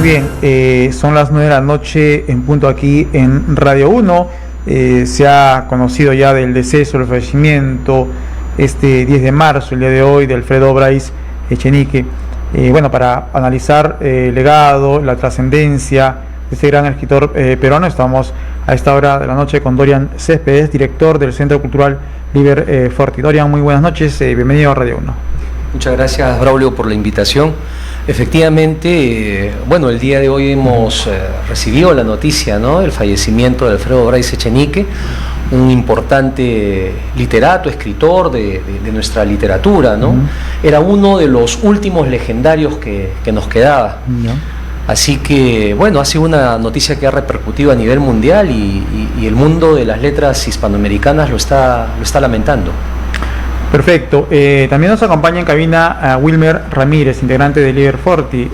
bien, son las 9 de la noche en punto aquí en Radio 1. Se ha conocido ya del deceso, el fallecimiento, este 10 de marzo, el día de hoy, de Alfredo Bryce Echenique. Bueno, para analizar el legado, la trascendencia de este gran escritor peruano, estamos a esta hora de la noche con Dorian Céspedes, director del Centro Cultural Liber Forti. Dorian, muy buenas noches, bienvenido a Radio 1. Muchas gracias, Braulio, por la invitación. Efectivamente, bueno, el día de hoy hemos recibido la noticia, ¿no?, del fallecimiento de Alfredo Bryce Echenique, un importante literato, escritor de nuestra literatura, ¿no? Era uno de los últimos legendarios que nos quedaba. Así que, bueno, ha sido una noticia que ha repercutido a nivel mundial y el mundo de las letras hispanoamericanas lo está lamentando. Perfecto. También nos acompaña en cabina a Wilmer Ramírez, integrante de Liber Forti.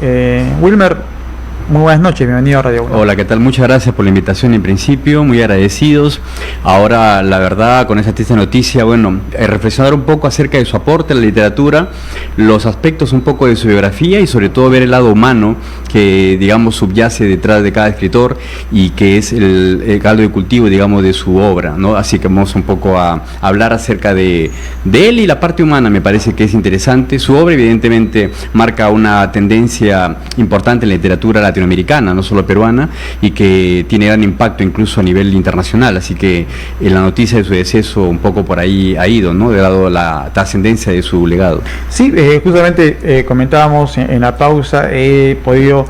Wilmer, muy buenas noches, bienvenido a Radio 1. Hola, ¿qué tal? Muchas gracias por la invitación en principio, muy agradecidos. Ahora, la verdad, con esta triste noticia, bueno, reflexionar un poco acerca de su aporte a la literatura, los aspectos un poco de su biografía y sobre todo ver el lado humano que, digamos, subyace detrás de cada escritor y que es el caldo de cultivo, digamos, de su obra, ¿no? Así que vamos un poco a hablar acerca de él y la parte humana. Me parece que es interesante. Su obra, evidentemente, marca una tendencia importante en la literatura latinoamericana, no solo peruana, y que tiene gran impacto incluso a nivel internacional, así que la noticia de su deceso un poco por ahí ha ido, ¿no?, dado la trascendencia de su legado. Sí, justamente comentábamos en la pausa, he podido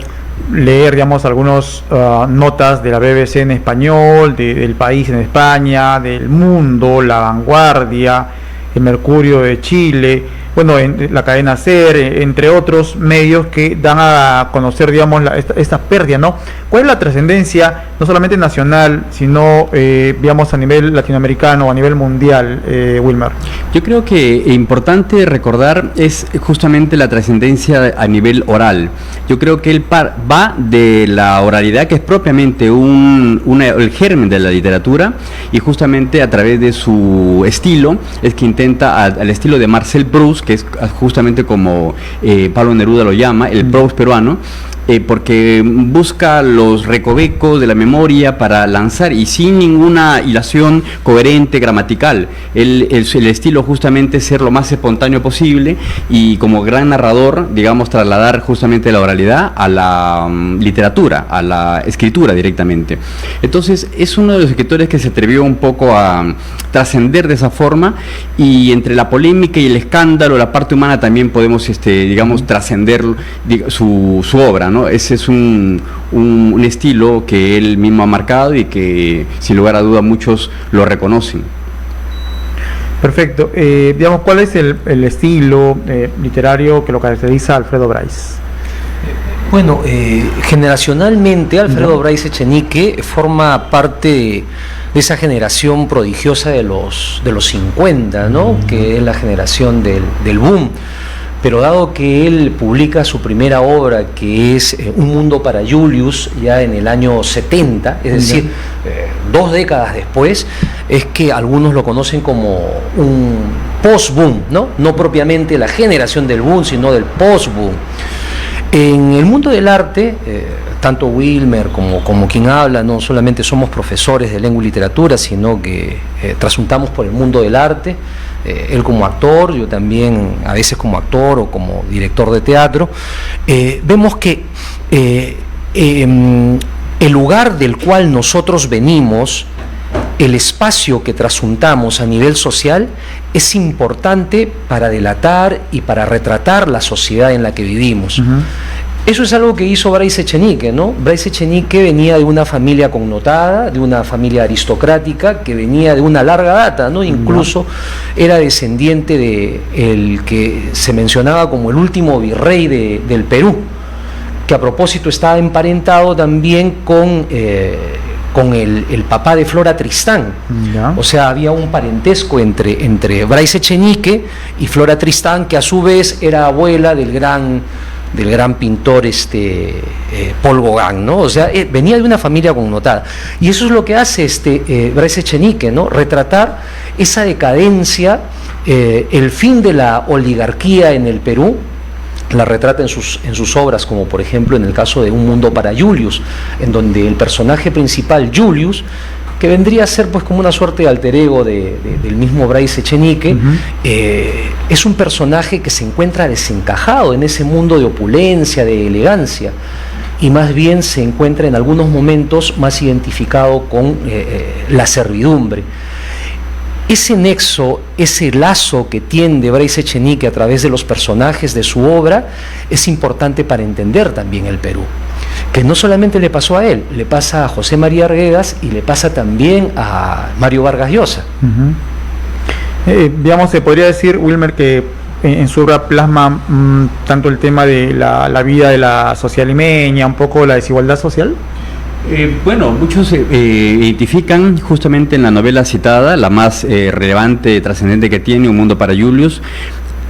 leer, digamos, algunas notas de la BBC en español, del País en España, del Mundo, La Vanguardia, el Mercurio de Chile, bueno, en la cadena SER, entre otros medios que dan a conocer, digamos, esta pérdida, ¿no? ¿Cuál es la trascendencia, no solamente nacional, sino, digamos, a nivel latinoamericano o a nivel mundial, Wilmer? Yo creo que importante recordar es justamente la trascendencia a nivel oral. Yo creo que él va de la oralidad, que es propiamente el germen de la literatura, y justamente a través de su estilo es que intenta, al estilo de Marcel Proust, que es justamente como Pablo Neruda lo llama, el Proust peruano, porque busca los recovecos de la memoria para lanzar y sin ninguna hilación coherente, gramatical. El estilo justamente es ser lo más espontáneo posible y como gran narrador, digamos, trasladar justamente la oralidad a la literatura, a la escritura directamente. Entonces es uno de los escritores que se atrevió un poco a trascender de esa forma, y entre la polémica y el escándalo, la parte humana, también podemos, digamos, trascender su obra, ¿no? Ese es un estilo que él mismo ha marcado y que sin lugar a duda muchos lo reconocen. Perfecto. Digamos, ¿cuál es el estilo literario que lo caracteriza a Alfredo Bryce? Bueno, generacionalmente Alfredo Bryce Echenique forma parte de esa generación prodigiosa de los 50, ¿no?, que es la generación del boom. Pero dado que él publica su primera obra, que es Un mundo para Julius, ya en el año 70, es decir, 2 décadas después, es que algunos lo conocen como un post-boom, ¿no? No propiamente la generación del boom, sino del post-boom. En el mundo del arte, tanto Wilmer como quien habla, no solamente somos profesores de lengua y literatura, sino que trasuntamos por el mundo del arte. Él como actor, yo también a veces como actor o como director de teatro. Vemos que el lugar del cual nosotros venimos, el espacio que trasuntamos a nivel social, es importante para delatar y para retratar la sociedad en la que vivimos. Eso es algo que hizo Bryce Echenique, ¿no? Bryce Echenique venía de una familia connotada, de una familia aristocrática, que venía de una larga data, ¿no? Incluso era descendiente de el que se mencionaba como el último virrey del Perú, que a propósito estaba emparentado también con el papá de Flora Tristán. O sea, había un parentesco entre Bryce Echenique y Flora Tristán, que a su vez era abuela del gran pintor Paul Gauguin, ¿no? O sea, venía de una familia connotada. Y eso es lo que hace Bryce Echenique, ¿no? Retratar esa decadencia, el fin de la oligarquía en el Perú, la retrata en sus obras, como por ejemplo en el caso de Un mundo para Julius, en donde el personaje principal, Julius, que vendría a ser pues como una suerte de alter ego del mismo Bryce Echenique, es un personaje que se encuentra desencajado en ese mundo de opulencia, de elegancia, y más bien se encuentra en algunos momentos más identificado con la servidumbre. Ese nexo, ese lazo que tiende Bryce Echenique a través de los personajes de su obra es importante para entender también el Perú, que no solamente le pasó a él, le pasa a José María Arguedas y le pasa también a Mario Vargas Llosa. Digamos, se podría decir, Wilmer, que en su obra plasma tanto el tema de la vida de la sociedad limeña, un poco la desigualdad social. Bueno, muchos identifican justamente en la novela citada, la más relevante, trascendente que tiene, Un mundo para Julius,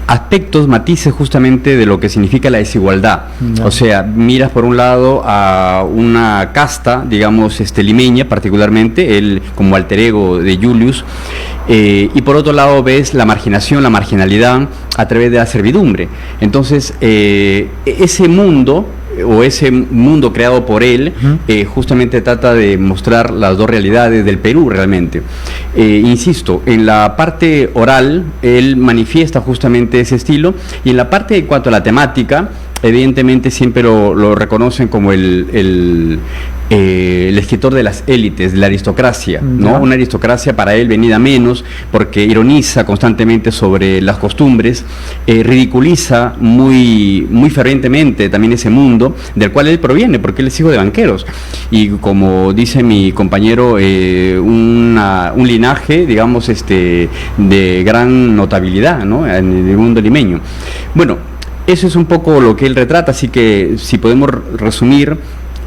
aspectos, matices justamente de lo que significa la desigualdad. No. O sea, miras por un lado a una casta, digamos, limeña particularmente, él como alter ego de Julius, y por otro lado ves la marginación, la marginalidad a través de la servidumbre. Entonces, ese mundo o ese mundo creado por él, justamente trata de mostrar las dos realidades del Perú realmente. Insisto, en la parte oral, él manifiesta justamente ese estilo, y en la parte en cuanto a la temática, evidentemente siempre lo reconocen como el escritor de las élites, de la aristocracia, ¿no? Una aristocracia para él venida menos, porque ironiza constantemente sobre las costumbres, ridiculiza muy fervientemente también ese mundo del cual él proviene, porque él es hijo de banqueros, y como dice mi compañero, un linaje, digamos, de gran notabilidad, ¿no? En el mundo limeño. Bueno, eso es un poco lo que él retrata, así que si podemos resumir,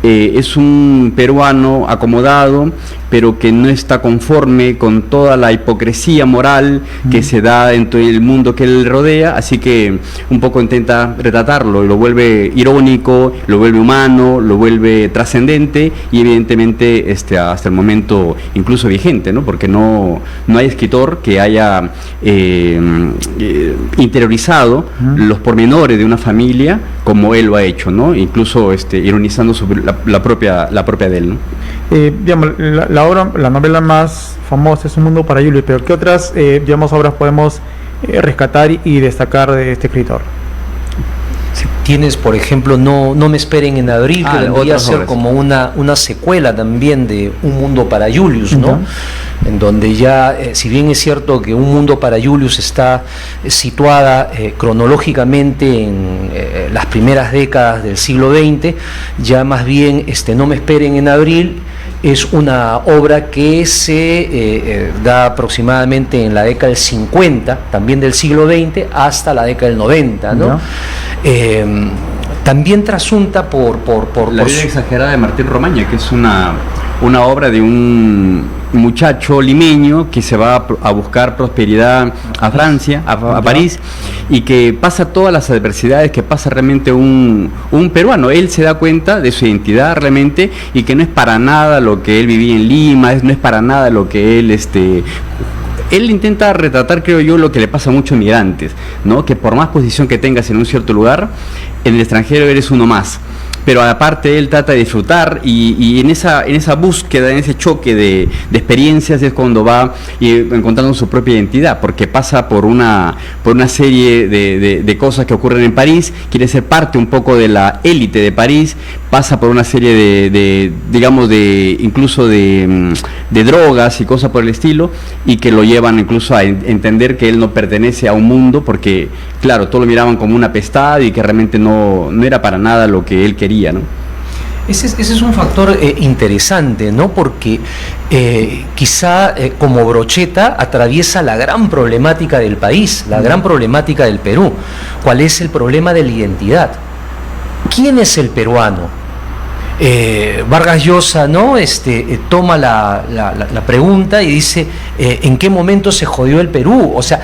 es un peruano acomodado, pero que no está conforme con toda la hipocresía moral que se da en todo el mundo que él rodea, así que un poco intenta retratarlo, y lo vuelve irónico, lo vuelve humano, lo vuelve trascendente, y evidentemente hasta el momento incluso vigente, ¿no? Porque no hay escritor que haya interiorizado los pormenores de una familia como él lo ha hecho, ¿no? Incluso ironizando sobre la propia de él, ¿no? Digamos, la novela más famosa es Un mundo para Julius, pero ¿qué otras obras podemos rescatar y destacar de este escritor? Tienes, por ejemplo, No me esperen en abril, que vendría a ser como una secuela también de Un mundo para Julius, ¿no? En donde ya, si bien es cierto que Un mundo para Julius está situada cronológicamente en las primeras décadas del siglo XX, ya más bien No me esperen en abril es una obra que se da aproximadamente en la década del 50, también del siglo XX, hasta la década del 90, ¿no? También trasunta por La vida exagerada de Martín Romaña, que es una obra de un muchacho limeño que se va a buscar prosperidad a Francia, a París, y que pasa todas las adversidades que pasa realmente un peruano. Él se da cuenta de su identidad realmente, y que no es para nada lo que él vivía en Lima, no es para nada lo que él Él intenta retratar, creo yo, lo que le pasa a muchos migrantes, ¿no? Que por más posición que tengas en un cierto lugar, en el extranjero eres uno más. Pero aparte él trata de disfrutar, y en esa búsqueda, en ese choque de experiencias es cuando va encontrando su propia identidad, porque pasa por una serie de cosas que ocurren en París, quiere ser parte un poco de la élite de París, pasa por una serie incluso de drogas y cosas por el estilo, y que lo llevan incluso a entender que él no pertenece a un mundo, porque claro, todos lo miraban como una apestad y que realmente no era para nada lo que él quería, ¿no? Ese es un factor interesante, ¿no? Porque quizá como brocheta atraviesa la gran problemática del país, la gran problemática del Perú. ¿Cuál es el problema de la identidad? ¿Quién es el peruano? Vargas Llosa, ¿no? Toma la pregunta y dice, ¿en qué momento se jodió el Perú? O sea,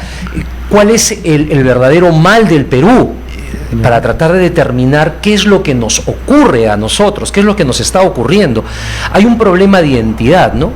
¿cuál es el verdadero mal del Perú? Para tratar de determinar qué es lo que nos ocurre a nosotros, qué es lo que nos está ocurriendo. Hay un problema de identidad, ¿no?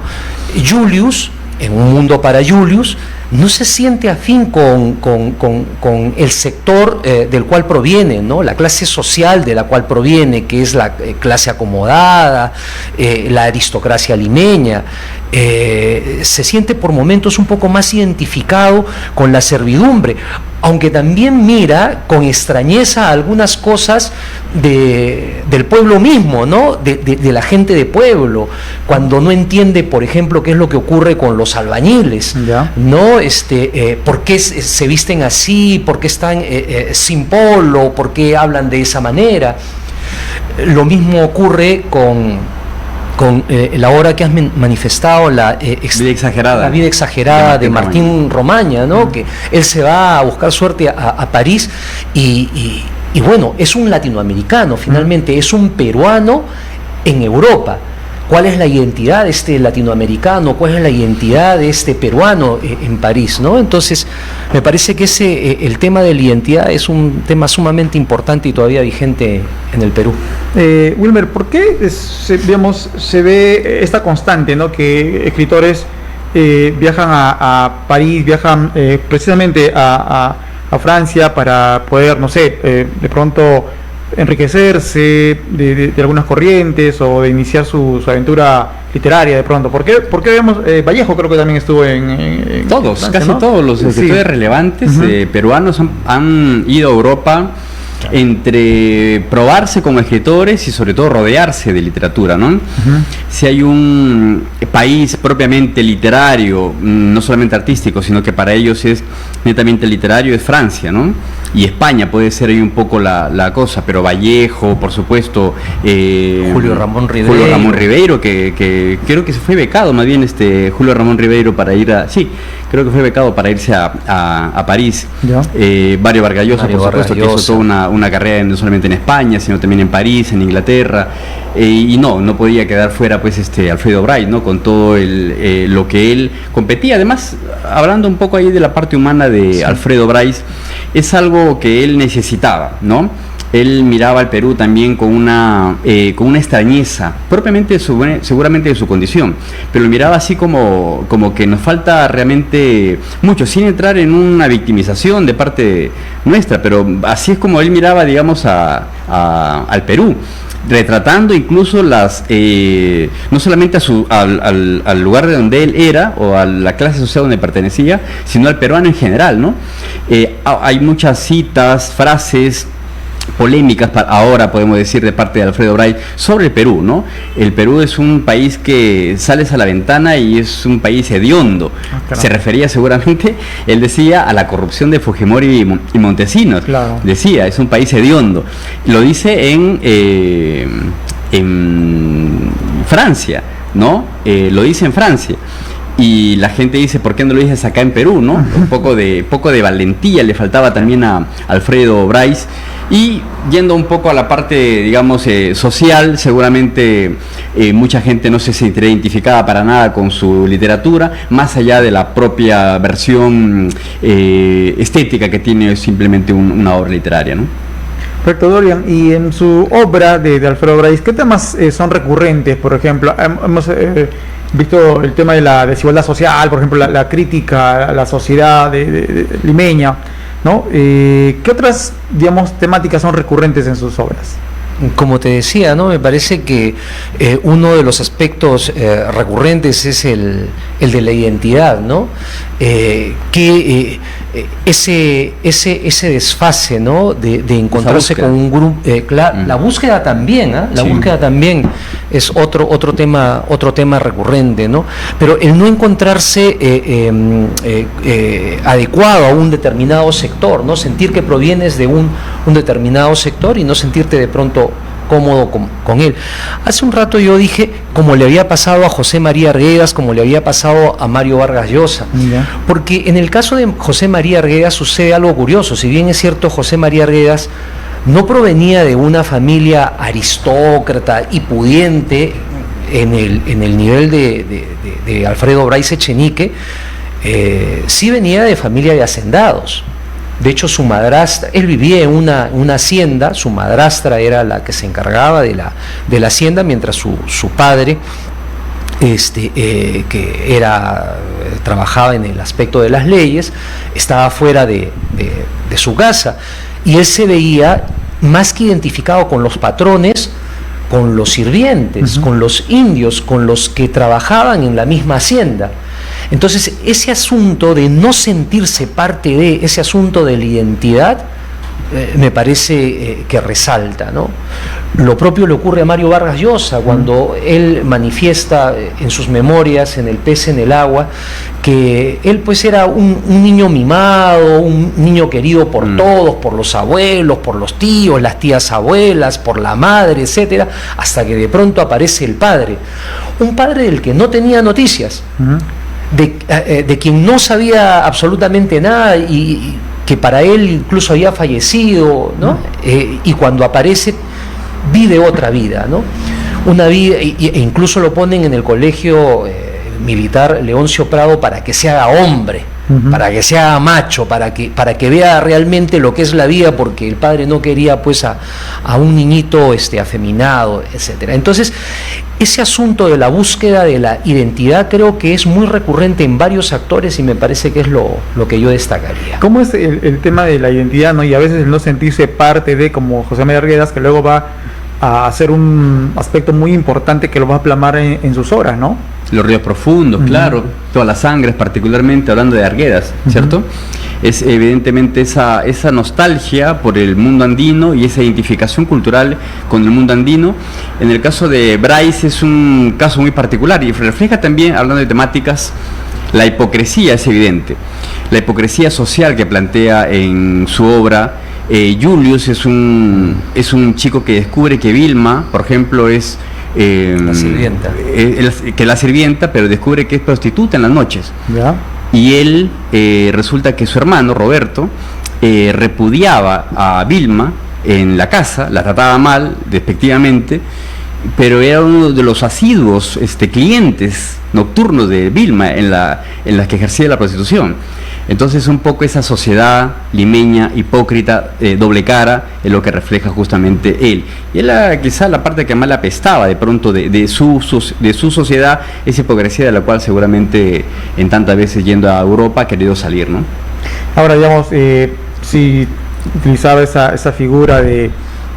Julius, en Un mundo para Julius, no se siente afín con el sector del cual proviene, ¿no? La clase social de la cual proviene, que es la clase acomodada, la aristocracia limeña. Se siente por momentos un poco más identificado con la servidumbre, aunque también mira con extrañeza algunas cosas del pueblo mismo, ¿no? De la gente de pueblo, cuando no entiende, por ejemplo, qué es lo que ocurre con los albañiles, ¿no? ¿Por qué se visten así? ¿Por qué están sin polo? ¿Por qué hablan de esa manera? Lo mismo ocurre con la obra que has manifestado, la vida exagerada de Martín Romaña, ¿no? Que él se va a buscar suerte a París y bueno, es un latinoamericano, finalmente, es un peruano en Europa. ¿Cuál es la identidad de este latinoamericano? ¿Cuál es la identidad de este peruano en París, ¿no? Entonces, me parece que el tema de la identidad es un tema sumamente importante y todavía vigente en el Perú. Wilmer, ¿por qué se ve esta constante, ¿no? Que escritores viajan a París, viajan precisamente a Francia para poder, no sé, de pronto enriquecerse de algunas corrientes o de iniciar su aventura literaria de pronto? ¿Por qué vemos Vallejo? Creo que también estuvo en todos, Francia, casi, ¿no? Todos los escritores relevantes peruanos han ido a Europa entre probarse como escritores y sobre todo rodearse de literatura, ¿no? Si hay un país propiamente literario, no solamente artístico, sino que para ellos es netamente literario, es Francia, ¿no? Y España puede ser ahí un poco la cosa, pero Vallejo, por supuesto, Julio Ramón Ribeiro, que creo que se fue becado, más bien Julio Ramón Ribeiro, para ir creo que fue becado para irse a París. Mario Vargas Llosa, por supuesto, que hizo toda una carrera no solamente en España, sino también en París, en Inglaterra, y no podía quedar fuera pues Alfredo Bryce, ¿no? Con todo lo que él competía. Además, hablando un poco ahí de la parte humana de Alfredo Bryce, es algo que él necesitaba, ¿no? Él miraba al Perú también con una extrañeza, propiamente seguramente de su condición, pero lo miraba así como que nos falta realmente mucho, sin entrar en una victimización de parte nuestra, pero así es como él miraba, digamos, al Perú, retratando incluso no solamente al lugar de donde él era o a la clase social donde pertenecía, sino al peruano en general, ¿no? Hay muchas citas, frases polémicas ahora podemos decir de parte de Alfredo Bryce sobre el Perú, ¿no? El Perú es un país que sales a la ventana y es un país hediondo. Se refería seguramente, él decía, a la corrupción de Fujimori y Montesinos. Decía, es un país hediondo. Lo dice en Francia, ¿no? Lo dice en Francia. Y la gente dice, ¿por qué no lo dices acá en Perú, no? Un poco de valentía le faltaba también a Alfredo Bryce. Y yendo un poco a la parte, digamos, social, seguramente mucha gente no se sentirá identificada para nada con su literatura, más allá de la propia versión estética que tiene simplemente una obra literaria, ¿no? Perfecto, Dorian. Y en su obra de Alfredo Bryce, ¿qué temas son recurrentes? Por ejemplo, hemos visto el tema de la desigualdad social, por ejemplo, la crítica a la sociedad de limeña, ¿no? ¿Qué otras, digamos, temáticas son recurrentes en sus obras? Como te decía, ¿no? Me parece que uno de los aspectos recurrentes es el de la identidad, ¿no? Ese desfase, ¿no? De encontrarse con un grupo, la búsqueda también, la búsqueda también es otro tema recurrente, ¿no? Pero el no encontrarse adecuado a un determinado sector, ¿no? Sentir que provienes de un determinado sector y no sentirte de pronto cómodo con él. Hace un rato yo dije, como le había pasado a José María Arguedas, como le había pasado a Mario Vargas Llosa, porque en el caso de José María Arguedas sucede algo curioso. Si bien es cierto, José María Arguedas no provenía de una familia aristócrata y pudiente en el nivel de Alfredo Bryce Echenique, sí venía de familia de hacendados. De hecho, su madrastra, él vivía en una hacienda, su madrastra era la que se encargaba de la hacienda, mientras su padre que trabajaba en el aspecto de las leyes, estaba fuera de su casa, y él se veía más que identificado con los patrones, con los sirvientes, con los indios, con los que trabajaban en la misma hacienda. Entonces, ese asunto de no sentirse parte de, ese asunto de la identidad, me parece que resalta, ¿no? Lo propio le ocurre a Mario Vargas Llosa cuando él manifiesta en sus memorias, en El pez en el agua, que él pues era un niño mimado, un niño querido por todos, por los abuelos, por los tíos, las tías abuelas, por la madre, etcétera, hasta que de pronto aparece el padre, un padre del que no tenía noticias, de quien no sabía absolutamente nada y que para él incluso había fallecido, ¿no? Y cuando aparece vive otra vida, ¿no? Una vida, e incluso lo ponen en el colegio militar Leoncio Prado para que se haga hombre, para que se haga macho, para que vea realmente lo que es la vida, porque el padre no quería pues a un niñito afeminado, etcétera. Entonces, ese asunto de la búsqueda de la identidad creo que es muy recurrente en varios actores y me parece que es lo que yo destacaría. ¿Cómo es el tema de la identidad, ¿no? Y a veces el no sentirse parte de, como José María Arguedas, que luego va a hacer un aspecto muy importante que lo va a plasmar en sus obras, ¿no? Los ríos profundos, claro, todas las sangres, particularmente hablando de Arguedas, ¿cierto? Es evidentemente esa nostalgia por el mundo andino y esa identificación cultural con el mundo andino. En el caso de Bryce es un caso muy particular y refleja también, hablando de temáticas, la hipocresía es evidente, la hipocresía social que plantea en su obra. Julius es un chico que descubre que Vilma, por ejemplo, es la sirvienta. Que la sirvienta, pero descubre que es prostituta en las noches. ¿Ya? Y él, resulta que su hermano, Roberto, repudiaba a Vilma en la casa, la trataba mal, despectivamente, pero era uno de los asiduos clientes nocturnos de Vilma en las que ejercía la prostitución. Entonces un poco esa sociedad limeña, hipócrita, doble cara, es lo que refleja justamente él. Y él quizá la parte que más le apestaba de pronto de su sociedad, esa hipocresía de la cual seguramente en tantas veces yendo a Europa ha querido salir, ¿no? Ahora, digamos, si utilizaba esa figura de,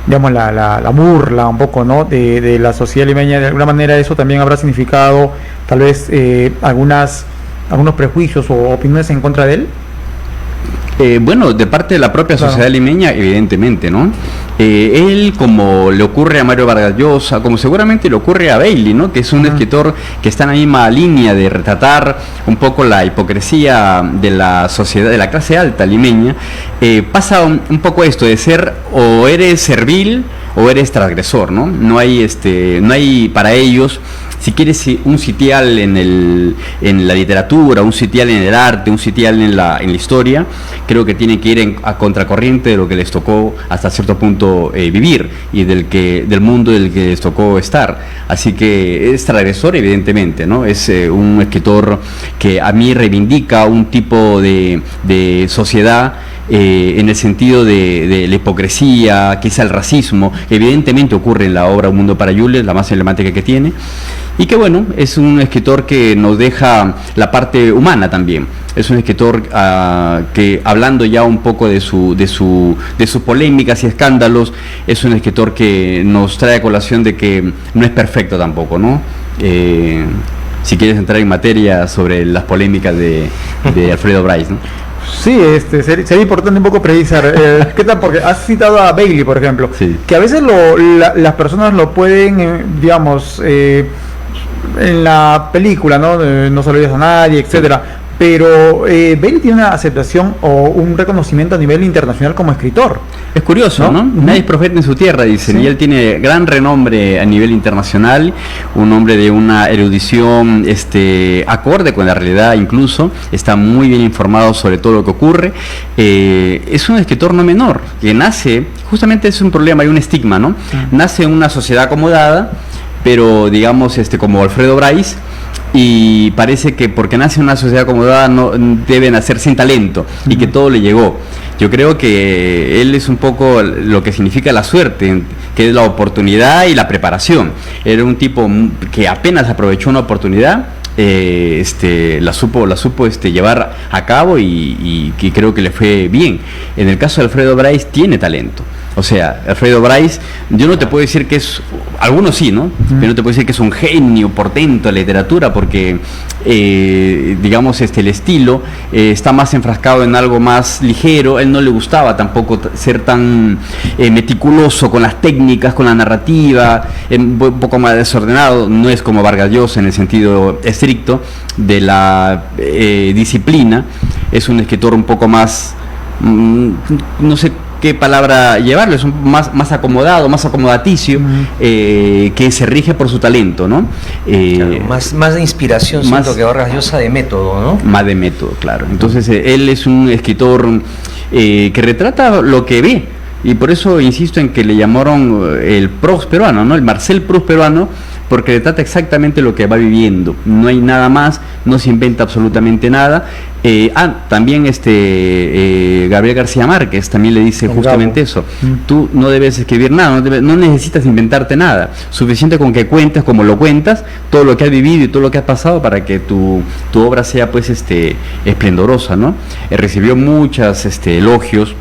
digamos, la burla un poco, ¿no? de la sociedad limeña, de alguna manera eso también habrá significado tal vez algunos prejuicios o opiniones en contra de él. Bueno, de parte de la propia sociedad limeña, evidentemente, ¿no? Él, como le ocurre a Mario Vargas Llosa, como seguramente le ocurre a Bailey, ¿no? Que es un escritor que está en la misma línea de retratar un poco la hipocresía de la sociedad, de la clase alta limeña, pasa un poco esto de ser o eres servil o eres transgresor, ¿no? No hay para ellos, si quieres un sitial en la literatura, un sitial en el arte, un sitial en la historia, creo que tienen que ir a contracorriente de lo que les tocó hasta cierto punto vivir y del mundo del que les tocó estar. Así que es transgresor, evidentemente, ¿no? Es un escritor que a mí reivindica un tipo de sociedad en el sentido de la hipocresía, quizá el racismo, que evidentemente ocurre en la obra Un mundo para Jules, la más emblemática que tiene, y que bueno, es un escritor que nos deja la parte humana también. Es un escritor que, hablando ya un poco de sus polémicas y escándalos, es un escritor que nos trae a colación de que no es perfecto tampoco, ¿no? Si quieres entrar en materia sobre las polémicas de Alfredo Bryce, ¿no? Sí, sería importante un poco precisar. ¿Qué tal? Porque has citado a Bailey, por ejemplo, sí, que a veces las personas lo pueden, digamos, en la película, ¿no? No se lo digas a nadie, etcétera. Sí. Pero Bailey tiene una aceptación o un reconocimiento a nivel internacional como escritor. Es curioso, ¿no? Nadie es profeta en su tierra, dicen, sí. Y él tiene gran renombre a nivel internacional, un hombre de una erudición acorde con la realidad, incluso está muy bien informado sobre todo lo que ocurre. Es un escritor no menor, que nace, justamente es un problema, hay un estigma, ¿no? Nace en una sociedad acomodada, pero digamos como Alfredo Bryce, y parece que porque nace en una sociedad acomodada no debe nacer sin talento y que todo le llegó. Yo creo que él es un poco lo que significa la suerte, que es la oportunidad y la preparación. Era un tipo que apenas aprovechó una oportunidad, la supo llevar a cabo y creo que le fue bien. En el caso de Alfredo Bryce, tiene talento. O sea, Alfredo Bryce, yo no te puedo decir que es, algunos sí, ¿no? Pero no te puedo decir que es un genio portento de la literatura, porque, digamos, el estilo está más enfrascado en algo más ligero. A él no le gustaba tampoco ser tan meticuloso con las técnicas, con la narrativa, un poco más desordenado. No es como Vargas Llosa en el sentido estricto de la disciplina. Es un escritor un poco más, no sé qué palabra llevarlo, es más acomodado, más acomodaticio, que se rige por su talento, ¿no? Claro, más de inspiración, siento que Vargas Llosa de método, ¿no? Más de método, claro. Entonces él es un escritor que retrata lo que ve, y por eso insisto en que le llamaron el Proust peruano, ¿no? El Marcel Proust peruano, porque retrata exactamente lo que va viviendo. No hay nada más, no se inventa absolutamente nada. También Gabriel García Márquez también le dice justamente eso. Tú no debes escribir nada, no necesitas inventarte nada. Suficiente con que cuentes como lo cuentas, todo lo que has vivido y todo lo que has pasado para que tu obra sea pues esplendorosa, ¿no? Recibió muchos elogios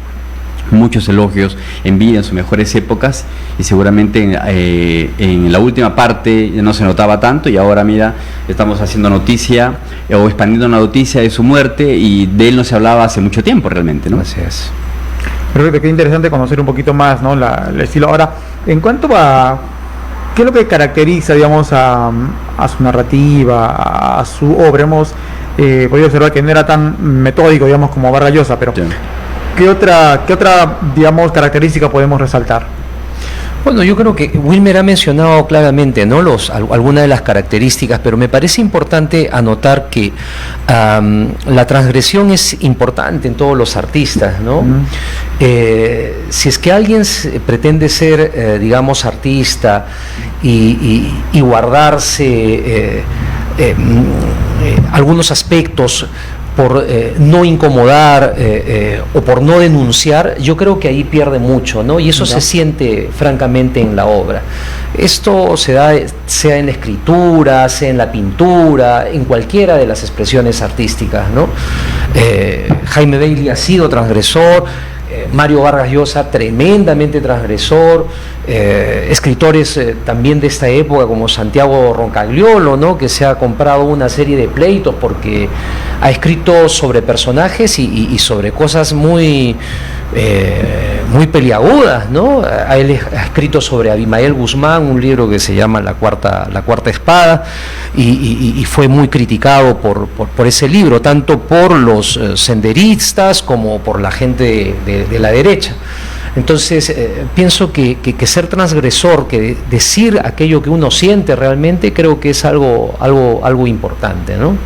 en vida, en sus mejores épocas, y seguramente en la última parte no se notaba tanto, y ahora mira, estamos haciendo noticia o expandiendo una noticia de su muerte, y de él no se hablaba hace mucho tiempo realmente, ¿no? Así es. Perfecto, qué interesante conocer un poquito más, ¿no? El estilo. Ahora, en cuanto a qué es lo que caracteriza, digamos, a su narrativa, a su obra, hemos podido observar que no era tan metódico, digamos, como Vargas Llosa, pero sí. ¿Qué otra, digamos, característica podemos resaltar? Bueno, yo creo que Wilmer ha mencionado claramente, ¿no?, algunas de las características, pero me parece importante anotar que la transgresión es importante en todos los artistas, ¿no? Si es que alguien pretende ser, digamos, artista y guardarse algunos aspectos por no incomodar o por no denunciar, yo creo que ahí pierde mucho, ¿no? Y eso se siente francamente en la obra. Esto se da sea en la escritura, sea en la pintura, en cualquiera de las expresiones artísticas, ¿no? Jaime Bailey ha sido transgresor, Mario Vargas Llosa tremendamente transgresor, escritores también de esta época como Santiago Roncagliolo, ¿no?, que se ha comprado una serie de pleitos porque ha escrito sobre personajes y sobre cosas muy peliagudas, ¿no? Él ha escrito sobre Abimael Guzmán, un libro que se llama La Cuarta Espada, y fue muy criticado por ese libro, tanto por los senderistas como por la gente de la derecha. Entonces, pienso que ser transgresor, que decir aquello que uno siente realmente, creo que es algo importante, ¿no?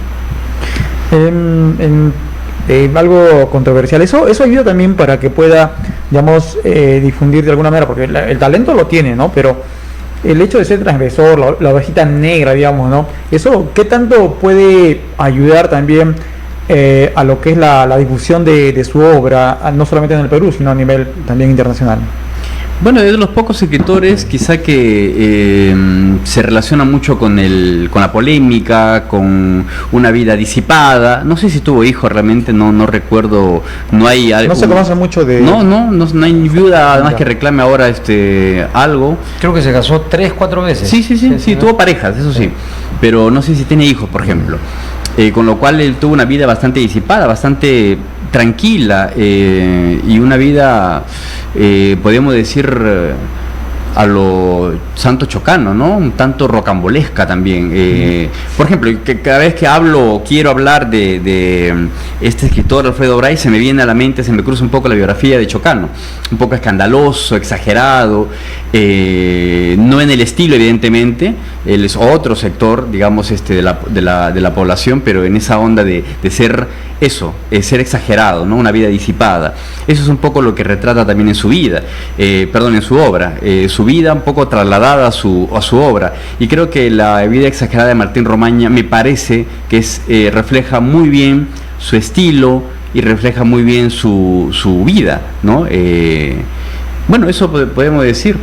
Algo controversial. Eso ayuda también para que pueda, digamos, difundir de alguna manera, porque el talento lo tiene, ¿no? Pero el hecho de ser transgresor, la ovejita negra, digamos, ¿no? Eso, ¿qué tanto puede ayudar también a lo que es la difusión de su obra, no solamente en el Perú, sino a nivel también internacional? Bueno, es de los pocos escritores quizá que se relaciona mucho con la polémica, con una vida disipada. No sé si tuvo hijos realmente, no recuerdo, no hay algo. No se conoce mucho de... No hay viuda además que reclame ahora algo. Creo que se casó 3-4 veces. Sí, tuvo parejas, eso sí, pero no sé si tiene hijos, por ejemplo. Con lo cual él tuvo una vida bastante disipada, bastante tranquila, y una vida, podríamos decir, a lo Santo Chocano, ¿no? Un tanto rocambolesca también. Por ejemplo, que cada vez que quiero hablar de este escritor Alfredo Bryce, se me viene a la mente, se me cruza un poco la biografía de Chocano, un poco escandaloso, exagerado, no en el estilo evidentemente, él es otro sector, digamos, de la población, pero en esa onda de ser eso, ser exagerado, ¿no? Una vida disipada. Eso es un poco lo que retrata también en su vida, en su obra, su vida un poco trasladada a su obra. Y creo que la vida exagerada de Martín Romaña me parece que refleja muy bien su estilo y refleja muy bien su vida, ¿no? Bueno, eso podemos decir.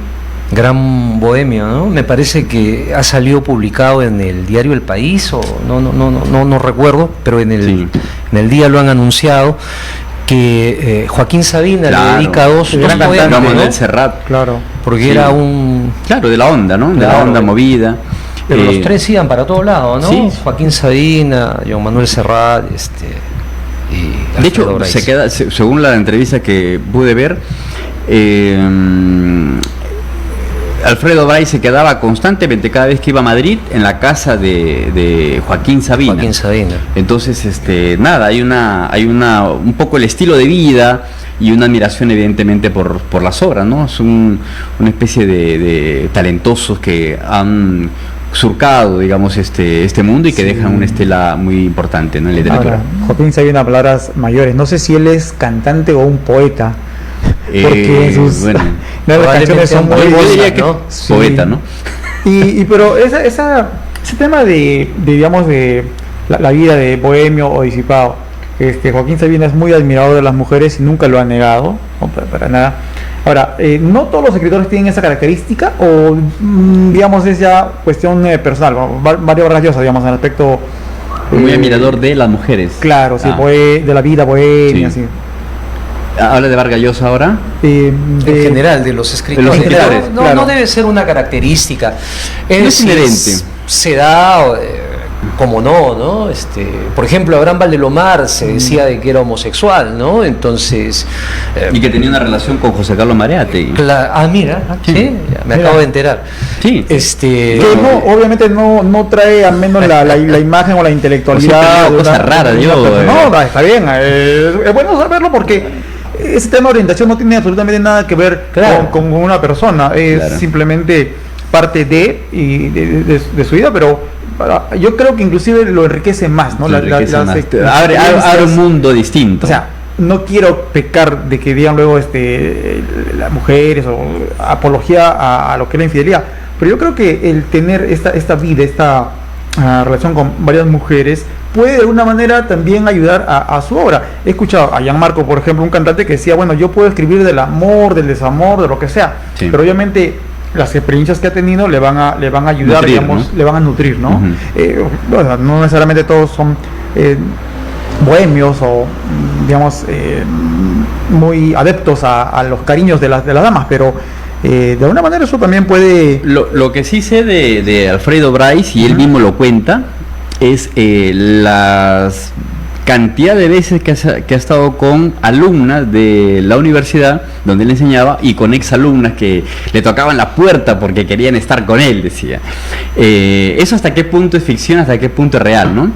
Gran bohemio, ¿no? Me parece que ha salido publicado en el diario El País, o no recuerdo, pero en el día lo han anunciado, que Joaquín Sabina le dedica dos poemas, ¿no? Manuel Serrat, claro, porque era un... Claro, de la onda, ¿no? De Claro, la onda movida. Pero los tres iban para todos lados, ¿no? Sí. Joaquín Sabina, Joan Manuel Serrat, y De hecho, Alfredo Bryce. según la entrevista que pude ver, Alfredo Bryce se quedaba constantemente, cada vez que iba a Madrid, en la casa de Joaquín Sabina. Joaquín Sabina. Entonces, hay un poco el estilo de vida y una admiración evidentemente por las obras, ¿no? Son una especie de talentosos que han surcado, digamos, este mundo y que dejan una estela muy importante, ¿no? En literatura. Ahora, Joaquín Sabina, palabras mayores. No sé si él es cantante o un poeta. Porque sus las canciones son muy buenas, ¿no? Poeta, ¿no? Pero ese tema de digamos de la vida de bohemio o disipado, Joaquín Sabina es muy admirador de las mujeres y nunca lo ha negado, no, para nada. Ahora, no todos los escritores tienen esa característica, o digamos es ya cuestión personal. Mario Vargas Llosa, digamos, en el aspecto muy admirador de las mujeres. Claro, sí, de la vida bohemia, sí. ¿Habla de Vargas Llosa ahora? En general, de los escritores. Claro. No debe ser una característica. Es inherente. Se da, como no, por ejemplo, Abraham Valdelomar se decía de que era homosexual, ¿no? Entonces... y que tenía una relación con José Carlos Mareate. Mira, sí, me acabo de enterar. Sí. Que obviamente no trae al menos la imagen o la intelectualidad. O sea, cosa rara, No, está bien. Es bueno saberlo porque ese tema de orientación no tiene absolutamente nada que ver con una persona. Es simplemente parte de su vida, pero yo creo que inclusive lo enriquece más, ¿no? Abre un mundo distinto. O sea, no quiero pecar de que digan luego las mujeres o apología a lo que es la infidelidad, pero yo creo que el tener esta vida, esta relación con varias mujeres puede de alguna manera también ayudar a su obra. He escuchado a Gianmarco, por ejemplo, un cantante que decía, bueno, yo puedo escribir del amor, del desamor, de lo que sea, pero obviamente las experiencias que ha tenido le van a ayudar, nutrir, digamos, ¿no? Le van a nutrir, ¿no? No necesariamente todos son bohemios o, digamos, muy adeptos a los cariños de las damas, pero de alguna manera eso también puede... Lo que sí sé de Alfredo Bryce, y él mismo lo cuenta, es las cantidad de veces que ha estado con alumnas de la universidad donde él enseñaba y con exalumnas que le tocaban la puerta porque querían estar con él, decía. Eso hasta qué punto es ficción, hasta qué punto es real, ¿no?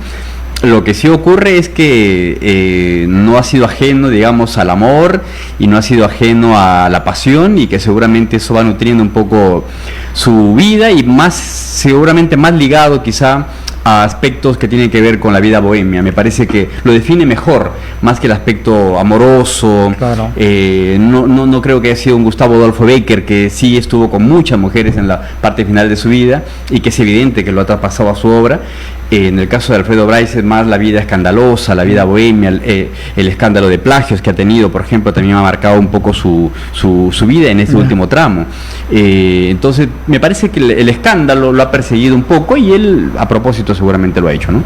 Lo que sí ocurre es que no ha sido ajeno, digamos, al amor y no ha sido ajeno a la pasión, y que seguramente eso va nutriendo un poco su vida, y seguramente más ligado quizá a aspectos que tienen que ver con la vida bohemia. Me parece que lo define mejor, más que el aspecto amoroso. Claro. No creo que haya sido un Gustavo Adolfo Bécquer, que sí estuvo con muchas mujeres en la parte final de su vida y que es evidente que lo ha traspasado a su obra. En el caso de Alfredo Bryce es más la vida escandalosa, la vida bohemia, el escándalo de plagios que ha tenido, por ejemplo, también ha marcado un poco su vida en este último tramo. Entonces me parece que el escándalo lo ha perseguido un poco, y él a propósito seguramente lo ha hecho, ¿no?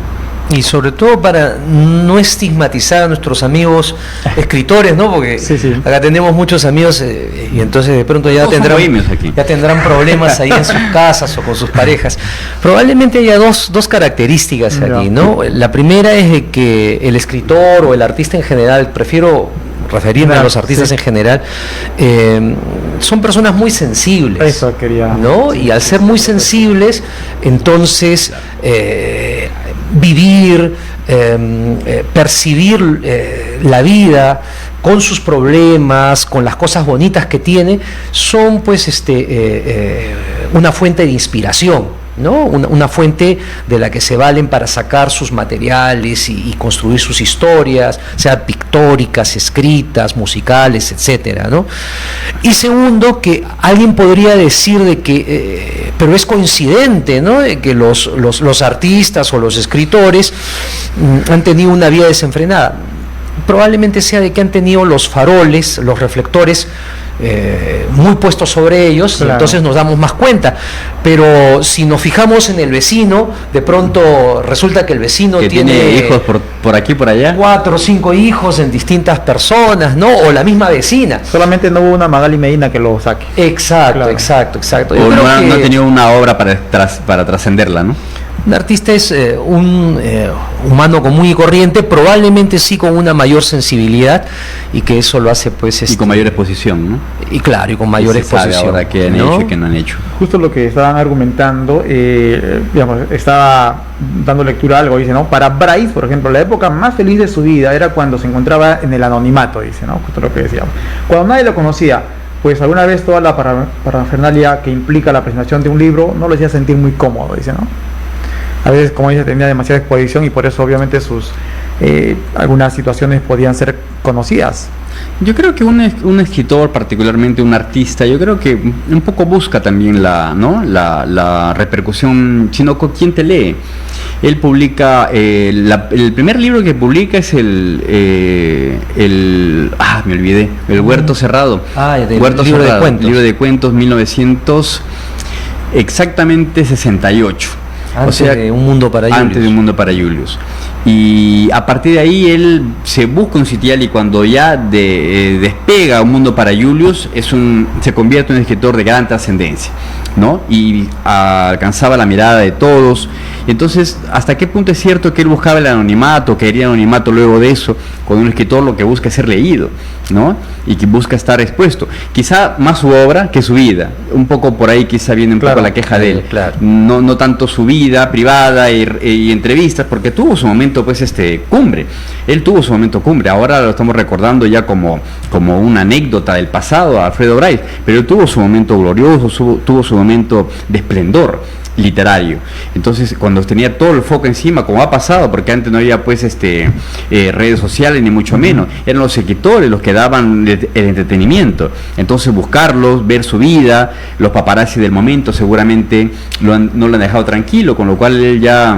Y sobre todo para no estigmatizar a nuestros amigos escritores, ¿no? Porque acá tenemos muchos amigos y entonces de pronto ya tendrán problemas ahí en sus casas o con sus parejas. Probablemente haya dos características aquí, ¿no? La primera es de que el escritor o el artista en general, prefiero referirme a los artistas en general, son personas muy sensibles. Eso quería. ¿No? Y al ser muy sensibles, entonces vivir, percibir la vida con sus problemas, con las cosas bonitas que tiene, son pues una fuente de inspiración, ¿no? Una fuente de la que se valen para sacar sus materiales y construir sus historias, sean pictóricas, escritas, musicales, etcétera, ¿no? Y segundo, que alguien podría decir de que, pero es coincidente, ¿no?, de que los artistas o los escritores han tenido una vida desenfrenada. Probablemente sea de que han tenido los faroles, los reflectores muy puestos sobre ellos, claro, y entonces nos damos más cuenta. Pero si nos fijamos en el vecino, de pronto resulta que el vecino que tiene hijos por aquí, por allá, 4 o 5 hijos en distintas personas, ¿no? O la misma vecina. Solamente no hubo una Magali Medina que lo saque. Exacto, claro. Exacto. O no ha tenido una obra para trascenderla, ¿no? Un artista es un humano común y corriente, probablemente sí con una mayor sensibilidad, y que eso lo hace pues y con mayor exposición, ¿no? Y claro, y con mayor exposición. Ahora qué han hecho y qué no han hecho. Justo lo que estaban argumentando, digamos, estaba dando lectura a algo, dice, ¿no? Para Bryce, por ejemplo, la época más feliz de su vida era cuando se encontraba en el anonimato, dice, ¿no? Justo lo que decíamos. Cuando nadie lo conocía, pues alguna vez toda la parafernalia que implica la presentación de un libro no lo hacía sentir muy cómodo, dice, ¿no? A veces, como dice, tenía demasiada exposición y por eso obviamente sus algunas situaciones podían ser conocidas. Yo creo que un escritor, particularmente un artista, yo creo que un poco busca también la repercusión, sino con quién te lee. Él publica, el primer libro que publica es me olvidé, El Huerto Cerrado. Huerto libro Cerrado, de cuentos. Libro de cuentos, 1968. Antes de Un Mundo para Julius. Antes de Un Mundo para Julius. Y a partir de ahí él se busca un sitial, y cuando ya despega Un Mundo para Julius, se convierte en un escritor de gran trascendencia, ¿no? Y alcanzaba la mirada de todos. Entonces, ¿hasta qué punto es cierto que él buscaba el anonimato, quería anonimato luego de eso? Cuando un escritor lo que busca es ser leído, ¿no? Y que busca estar expuesto. Quizá más su obra que su vida. Un poco por ahí quizá viene un poco la queja de él. Claro. No tanto su vida privada y entrevistas, porque tuvo su momento pues cumbre. Él tuvo su momento cumbre. Ahora lo estamos recordando ya como una anécdota del pasado a Alfredo Bryce, pero él tuvo su momento glorioso, tuvo su momento de esplendor literario. Entonces, cuando tenía todo el foco encima, como ha pasado, porque antes no había pues redes sociales ni mucho menos, eran los escritores los que daban el entretenimiento. Entonces, buscarlos, ver su vida, los paparazzi del momento seguramente no lo han dejado tranquilo, con lo cual él ya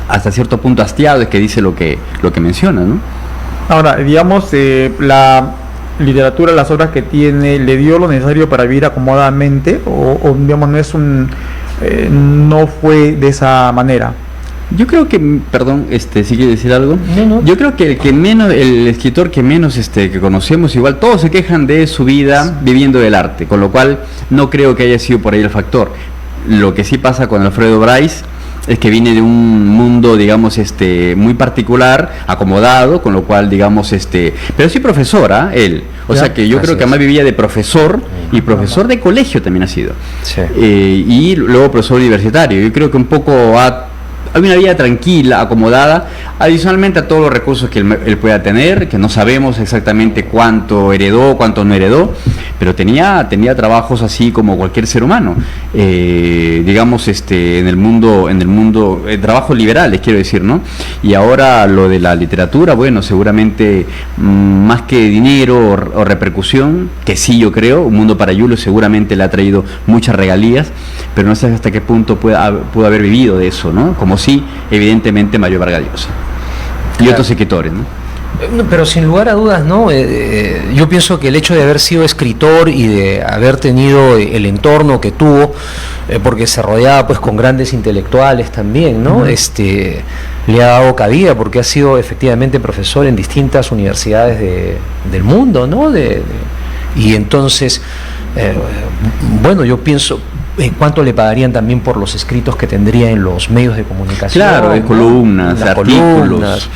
hasta cierto punto hastiado es que dice lo que menciona, ¿no? Ahora, digamos, la literatura, las obras que tiene, ¿le dio lo necesario para vivir acomodadamente? O digamos, no fue de esa manera? Yo creo que, perdón, ¿sí quiere decir algo? No. Yo creo que el escritor que menos que conocemos, igual todos se quejan de su vida viviendo del arte, con lo cual no creo que haya sido por ahí el factor. Lo que sí pasa con Alfredo Bryce es que viene de un mundo, digamos, muy particular, acomodado, con lo cual, digamos, pero sí profesora, él. O sea que yo creo que además vivía de profesor, y profesor de colegio también ha sido. Sí. Y luego profesor universitario. Yo creo que un poco hay una vida tranquila, acomodada, adicionalmente a todos los recursos que él pueda tener, que no sabemos exactamente cuánto heredó, cuánto no heredó, pero tenía trabajos así como cualquier ser humano, digamos, en el mundo, trabajos liberales, quiero decir, ¿no? Y ahora lo de la literatura, bueno, seguramente más que dinero o repercusión, que sí, yo creo, Un Mundo para Julius seguramente le ha traído muchas regalías, pero no sé hasta qué punto pudo haber vivido de eso, ¿no? Como sí, evidentemente, Mario Vargas Llosa y otros escritores, ¿no? Pero sin lugar a dudas, ¿no? Yo pienso que el hecho de haber sido escritor y de haber tenido el entorno que tuvo, porque se rodeaba pues con grandes intelectuales también, ¿no? Le ha dado cabida, porque ha sido efectivamente profesor en distintas universidades del mundo, ¿no? Y entonces, bueno, yo pienso, ¿en cuánto le pagarían también por los escritos que tendría en los medios de comunicación? Claro, en columnas, artículos.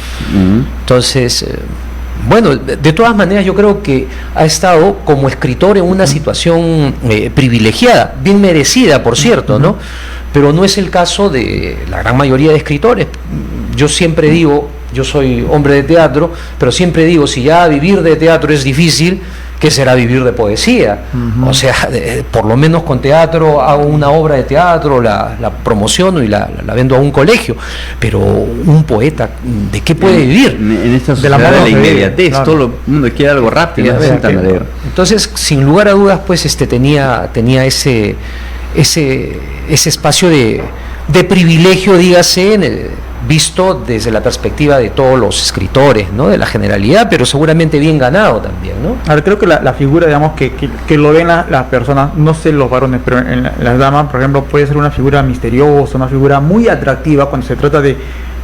Entonces, bueno, de todas maneras yo creo que ha estado como escritor en una situación privilegiada, bien merecida, por cierto, ¿no? Pero no es el caso de la gran mayoría de escritores. Yo siempre digo, yo soy hombre de teatro, pero siempre digo, si ya vivir de teatro es difícil, ¿qué será vivir de poesía? O sea, por lo menos con teatro hago una obra de teatro, la promociono y la vendo a un colegio, pero un poeta, ¿de qué puede vivir? En esta sociedad de la inmediatez, claro. Todo el mundo quiere algo rápido. Entonces, sin lugar a dudas, pues tenía ese espacio de privilegio, dígase, visto desde la perspectiva de todos los escritores, ¿no? De la generalidad, pero seguramente bien ganado también, ¿no? Ahora, creo que la figura, digamos, que lo ven las personas, no sé los varones, pero en las damas, por ejemplo, puede ser una figura misteriosa, una figura muy atractiva cuando se trata de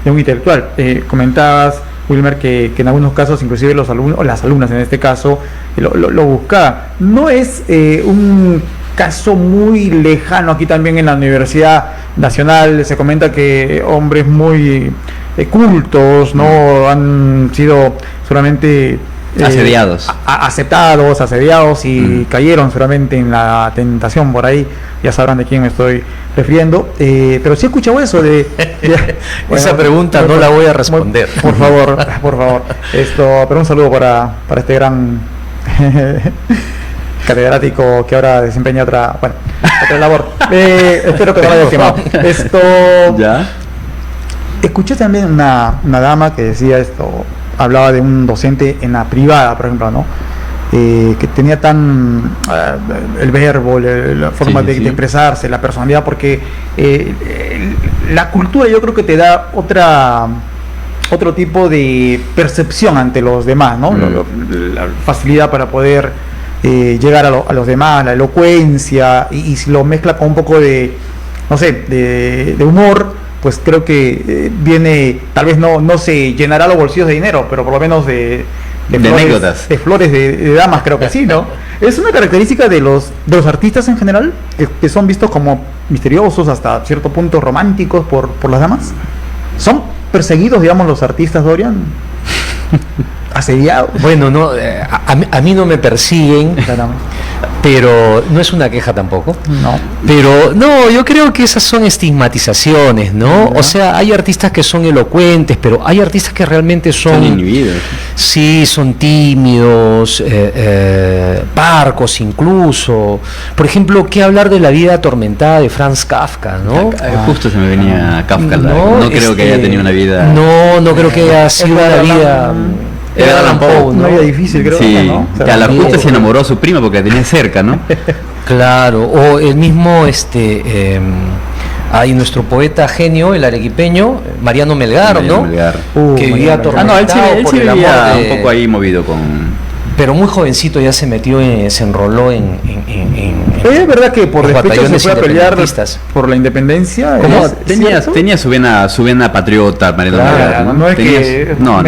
un intelectual. Comentabas, Wilmer, que en algunos casos, inclusive los alumnos, o las alumnas en este caso, lo buscaban. No es un caso muy lejano. Aquí también en la Universidad Nacional se comenta que hombres muy cultos, ¿no? Han sido solamente asediados, asediados y cayeron solamente en la tentación. Por ahí ya sabrán de quién me estoy refiriendo, pero sí he escuchado eso bueno, esa pregunta no la voy a responder, por favor. Pero un saludo para este gran catedrático que ahora desempeña otra labor. Espero que no lo haya quemado. ¿Ya? Escuché también una dama que decía hablaba de un docente en la privada, por ejemplo, ¿no? Que tenía tan el verbo, la forma de expresarse, la personalidad, porque la cultura yo creo que te da otro tipo de percepción ante los demás, ¿no? La facilidad para poder llegar a los demás, la elocuencia, y si lo mezcla con un poco de humor, pues creo que viene, tal vez no se llenará los bolsillos de dinero, pero por lo menos de anécdotas, de flores de damas, creo que sí, ¿no? Es una característica de los artistas en general, que son vistos como misteriosos, hasta cierto punto románticos por las damas. ¿Son perseguidos, digamos, los artistas, Dorian? ¿Asediados? Bueno, no, a mí no me persiguen, pero no es una queja tampoco. No. Pero no, yo creo que esas son estigmatizaciones, ¿no? O sea, hay artistas que son elocuentes, pero hay artistas que realmente son inhibidos. Sí, son tímidos, parcos incluso. Por ejemplo, ¿qué hablar de la vida atormentada de Franz Kafka, ¿no? Justo se me venía Kafka. No creo que haya tenido una vida. No creo que haya sido una vida. Era Allan Poe, ¿no? Una vida difícil, creo. Sí, ¿no? Que a la justa se enamoró a su prima porque la tenía cerca, ¿no? Claro, o el mismo hay nuestro poeta genio, el arequipeño, Mariano Melgar, ¿no? Melgar. Que vivía atormentado él por el amor un poco ahí movido con... Pero muy jovencito ya se metió, se enroló en es verdad que por despecho se fue a pelear por la independencia. Tenía su vena patriota, Mariano Melgar, ¿no? No es que no.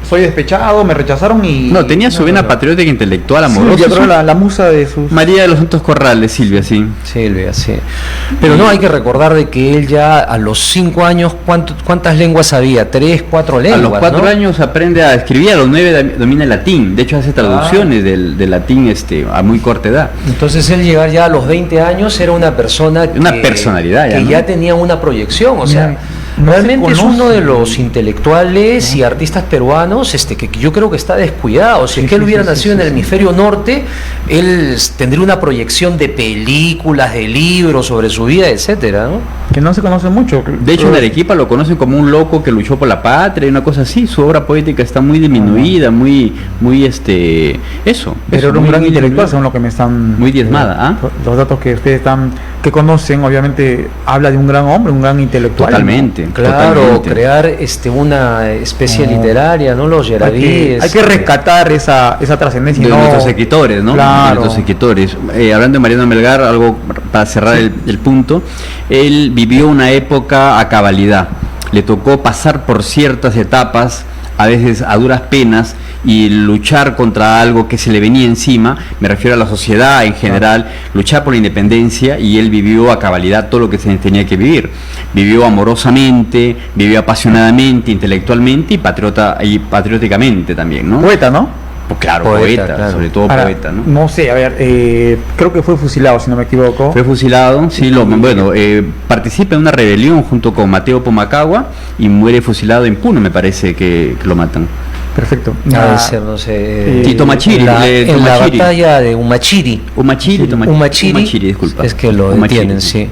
Soy despechado, me rechazaron y... No, tenía su vena patriótica, intelectual, amorosa. Sí, yo creo la musa de sus... María de los Santos Corrales, Silvia, sí. Pero no, hay que recordar de que él ya a los 5 años, ¿cuántas lenguas sabía? 3, 4 lenguas, a los 4 años aprende a escribir, a los 9 domina el latín. De hecho hace traducciones del latín a muy corta edad. Entonces él llegar ya a los 20 años era una persona personalidad que ya tenía una proyección, o sea, realmente es uno de los intelectuales y artistas peruanos que yo creo que está descuidado. Si es que él hubiera nacido en el hemisferio norte, él tendría una proyección de películas, de libros sobre su vida, etcétera, ¿no? Que no se conoce mucho. De hecho, en Arequipa lo conocen como un loco que luchó por la patria y una cosa así. Su obra poética está muy disminuida, muy eso. Pero era un gran intelectual, según lo que me están... Muy diezmada, Los datos que ustedes que conocen, obviamente, habla de un gran hombre, un gran intelectual. Totalmente. ¿no? Claro, totalmente. Crear una especie literaria, ¿no? Los Gerardíes. Hay que rescatar esa trascendencia. De nuestros escritores, ¿no? Claro. De nuestros escritores. Hablando de Mariano Melgar, algo para cerrar el punto, él vivió una época a cabalidad. Le tocó pasar por ciertas etapas, a veces a duras penas, y luchar contra algo que se le venía encima, me refiero a la sociedad en general, luchar por la independencia, y él vivió a cabalidad todo lo que se tenía que vivir. Vivió amorosamente, vivió apasionadamente, intelectualmente y patrióticamente también, ¿no? Poeta, ¿no? Pues claro, poeta, claro. Sobre todo poeta, ¿no? No sé, a ver, creo que fue fusilado, si no me equivoco. Fue fusilado, sí, participa en una rebelión junto con Mateo Pomacagua y muere fusilado en Puno, me parece que lo matan. Perfecto. Ha de ser, no sé. Tito Machiri. En la Machiri. batalla de Umachiri. Umachiri, disculpa. Es que lo Umachiri. entienden, sí.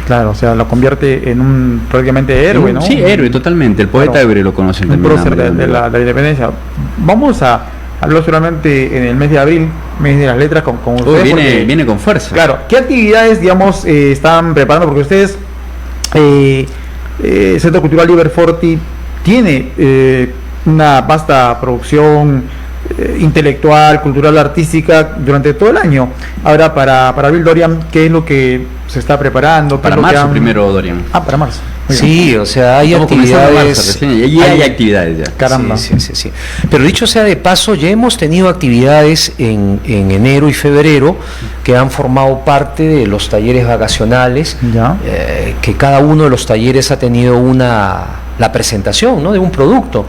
Claro, o sea, lo convierte en un prácticamente héroe, ¿no? Sí, héroe, totalmente. El poeta Claro. héroe lo conocen Un también. prócer de la independencia. Vamos a hablar solamente en el mes de abril, mes de las letras, con ustedes. Viene con fuerza. Claro, ¿qué actividades, digamos, están preparando? Porque ustedes, Centro Cultural Liberforti tiene una vasta producción intelectual, cultural, artística durante todo el año. Ahora, para Bill Dorian, ¿qué es lo que se está preparando? ¿Qué Para es lo que marzo han- primero, Dorian. Para marzo. Muy bien. Sí, o sea, hay Estamos comenzando actividades. marzo recién, y hay actividades ya. Caramba. Sí. Pero dicho sea de paso, ya hemos tenido actividades en enero y febrero que han formado parte de los talleres vacacionales, Ya. que cada uno de los talleres ha tenido la presentación, ¿no?, de un producto,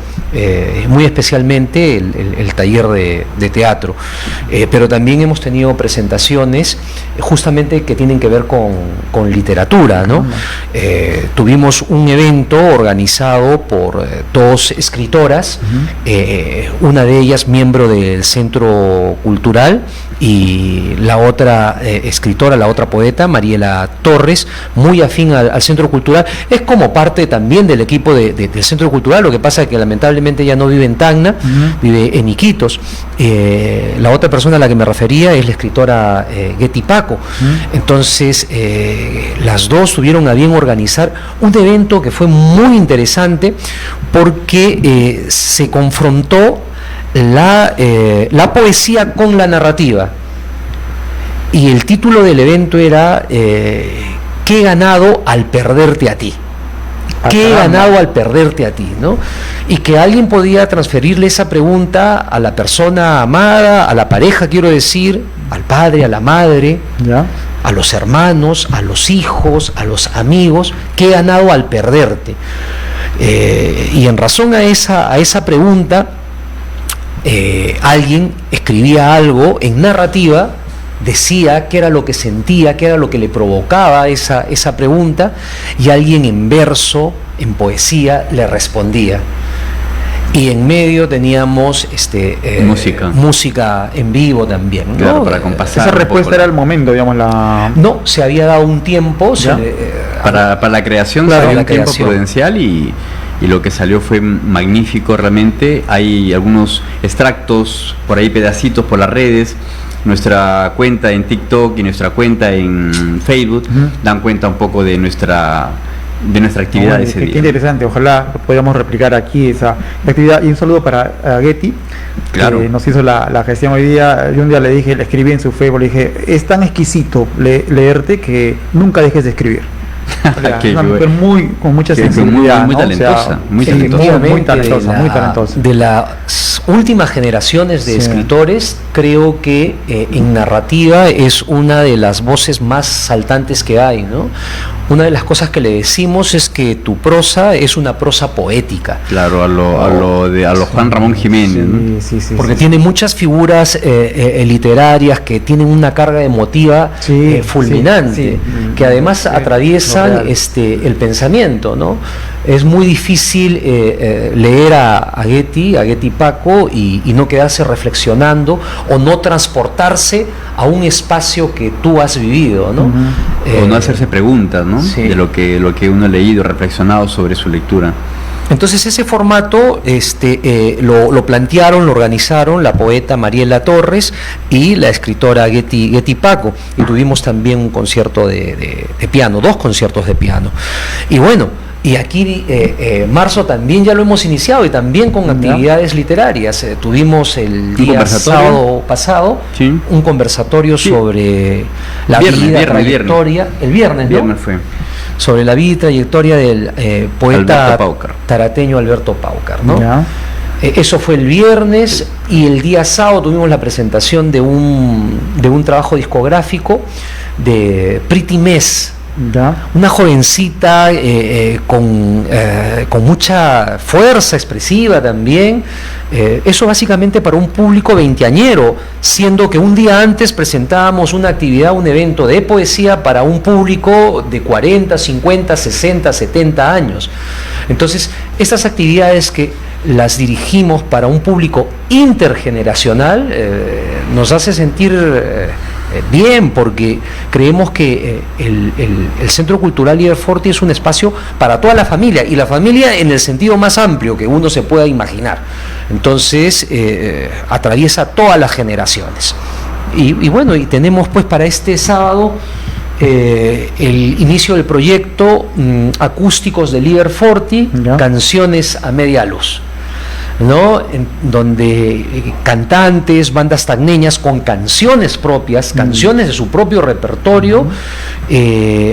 muy especialmente el taller de teatro. Pero también hemos tenido presentaciones justamente que tienen que ver con literatura, ¿no? Tuvimos un evento organizado por dos escritoras, una de ellas miembro del Centro Cultural y la otra escritora, la otra poeta, Mariela Torres, muy afín al Centro Cultural. Es como parte también del equipo del Centro Cultural, lo que pasa es que lamentablemente ella no vive en Tacna, vive en Iquitos. La otra persona a la que me refería es la escritora Getty Paco. Entonces, las dos tuvieron a bien organizar un evento que fue muy interesante porque se confrontó la poesía con la narrativa. Y el título del evento era ¿qué he ganado al perderte a ti? ¿Qué he ganado al perderte a ti? ¿No? Y que alguien podía transferirle esa pregunta a la persona amada, a la pareja, quiero decir, al padre, a la madre, Ya. a los hermanos, a los hijos, a los amigos, ¿qué he ganado al perderte? Y en razón a esa pregunta, alguien escribía algo en narrativa, decía qué era lo que sentía, qué era lo que le provocaba esa pregunta, y alguien en verso, en poesía, le respondía. Y en medio teníamos música en vivo también, ¿no? Claro, para compasar. Esa un respuesta poco era el momento, digamos, No, se había dado un tiempo ¿Ya? para la creación, Claro, se dio la un tiempo creación. prudencial y lo que salió fue magnífico realmente. Hay algunos extractos, por ahí pedacitos por las redes. Nuestra cuenta en TikTok y nuestra cuenta en Facebook dan cuenta un poco de nuestra actividad Oye, ese qué día. interesante, ojalá podamos replicar aquí esa actividad. Y un saludo para Getty, Claro. que nos hizo la gestión hoy día. Yo un día le dije, le escribí en su Facebook, le dije, es tan exquisito leerte que nunca dejes de escribir. O sea, Qué una bueno. mujer con mucha Qué sensibilidad, muy ¿no? O sea, talentosa, muy sí, talentosa. muy talentosa, muy talentosa. De las últimas generaciones de Sí. escritores, creo que en narrativa es una de las voces más saltantes que hay, ¿no? Una de las cosas que le decimos es que tu prosa es una prosa poética. Claro, a lo Juan Ramón Jiménez, ¿no? Sí, Porque sí. tiene muchas figuras literarias que tienen una carga emotiva Sí, fulminante, sí. que además Sí, atraviesan real. el pensamiento, ¿no? Es muy difícil leer a Getty Paco y no quedarse reflexionando o no transportarse a un espacio que tú has vivido, ¿no? O no hacerse preguntas, ¿no? Sí. De lo que uno ha leído, reflexionado sobre su lectura. Entonces ese formato lo plantearon, lo organizaron la poeta Mariela Torres y la escritora Getty Paco, y tuvimos también un concierto de piano, 2 conciertos de piano. Y bueno, y aquí marzo también ya lo hemos iniciado y también con actividades literarias. Tuvimos el día conversatorio? sábado pasado Sí. un conversatorio Sí. sobre la Viernes, trayectoria, el viernes, ¿no? Viernes fue. Sobre la vida y trayectoria del poeta Alberto Paucar. tarateño Alberto Paucar, ¿no? Ya. Eso fue el viernes, y el día sábado tuvimos la presentación de un trabajo discográfico de Pretty Mess, Ya. Una jovencita con mucha fuerza expresiva también. Eso básicamente para un público veinteañero, siendo que un día antes presentábamos una actividad, un evento de poesía para un público de 40, 50, 60, 70 años. Entonces, estas actividades que las dirigimos para un público intergeneracional nos hace sentir bien, porque creemos que el Centro Cultural Líder Forti es un espacio para toda la familia, y la familia en el sentido más amplio que uno se pueda imaginar. Entonces atraviesa todas las generaciones. Y bueno, y tenemos pues para este sábado el inicio del proyecto Acústicos de Líder Forti, Canciones a Media Luz, ¿no? En donde cantantes, bandas tacneñas con canciones propias, canciones de su propio repertorio,